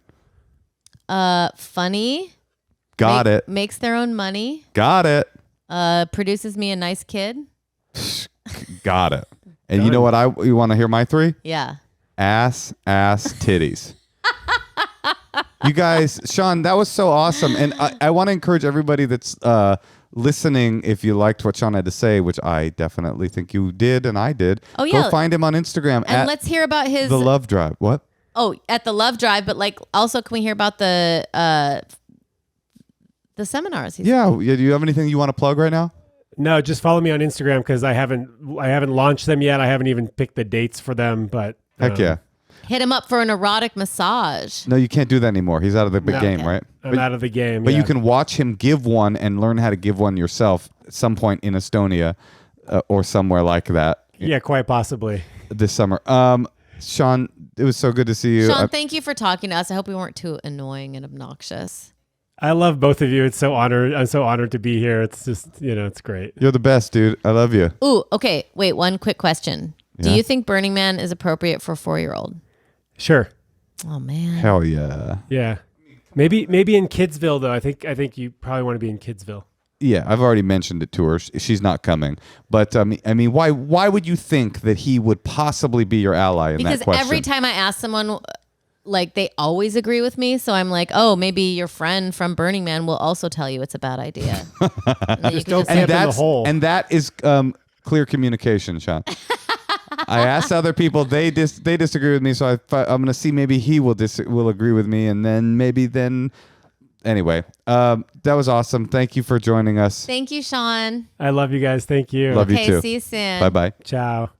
Funny. Got it. Makes their own money. Got it. Produces me a nice kid. Got it. And you know what? You want to hear my 3? Yeah. Ass, titties. You guys, Shaun, that was so awesome. And I want to encourage everybody that's listening, if you liked what Shaun had to say, which I definitely think you did and I did. Oh, yeah. Go find him on Instagram. And let's hear about his... The Love Drive. What? Oh, at the Love Drive, but like also can we hear about the seminars? Do you have anything you want to plug right now? No, just follow me on Instagram because I haven't launched them yet. I haven't even picked the dates for them, but... Heck yeah. Hit him up for an erotic massage. No, you can't do that anymore. He's out of the game, right? I'm out of the game. But you can watch him give one and learn how to give one yourself at some point in Estonia or somewhere like that. Yeah, quite possibly. This summer. Shaun, it was so good to see you. Shaun, thank you for talking to us. I hope we weren't too annoying and obnoxious. I love both of you. I'm so honored to be here. It's just, it's great. You're the best, dude. I love you. Ooh, okay. Wait, one quick question. Yeah? Do you think Burning Man is appropriate for a 4-year-old? Sure. Oh man. Hell yeah. Yeah. Maybe in Kidsville though. I think you probably want to be in Kidsville. Yeah, I've already mentioned it to her. She's not coming. But I mean, why would you think that he would possibly be your ally in that question? Because every time I ask someone, like they always agree with me. So I'm like, oh, maybe your friend from Burning Man will also tell you it's a bad idea. Just don't step in the hole. And that is clear communication, Shaun. I asked other people; they disagree with me, so I'm going to see maybe he will agree with me, and then anyway, that was awesome. Thank you for joining us. Thank you, Shaun. I love you guys. Thank you. Love you too. See you soon. Bye bye. Ciao.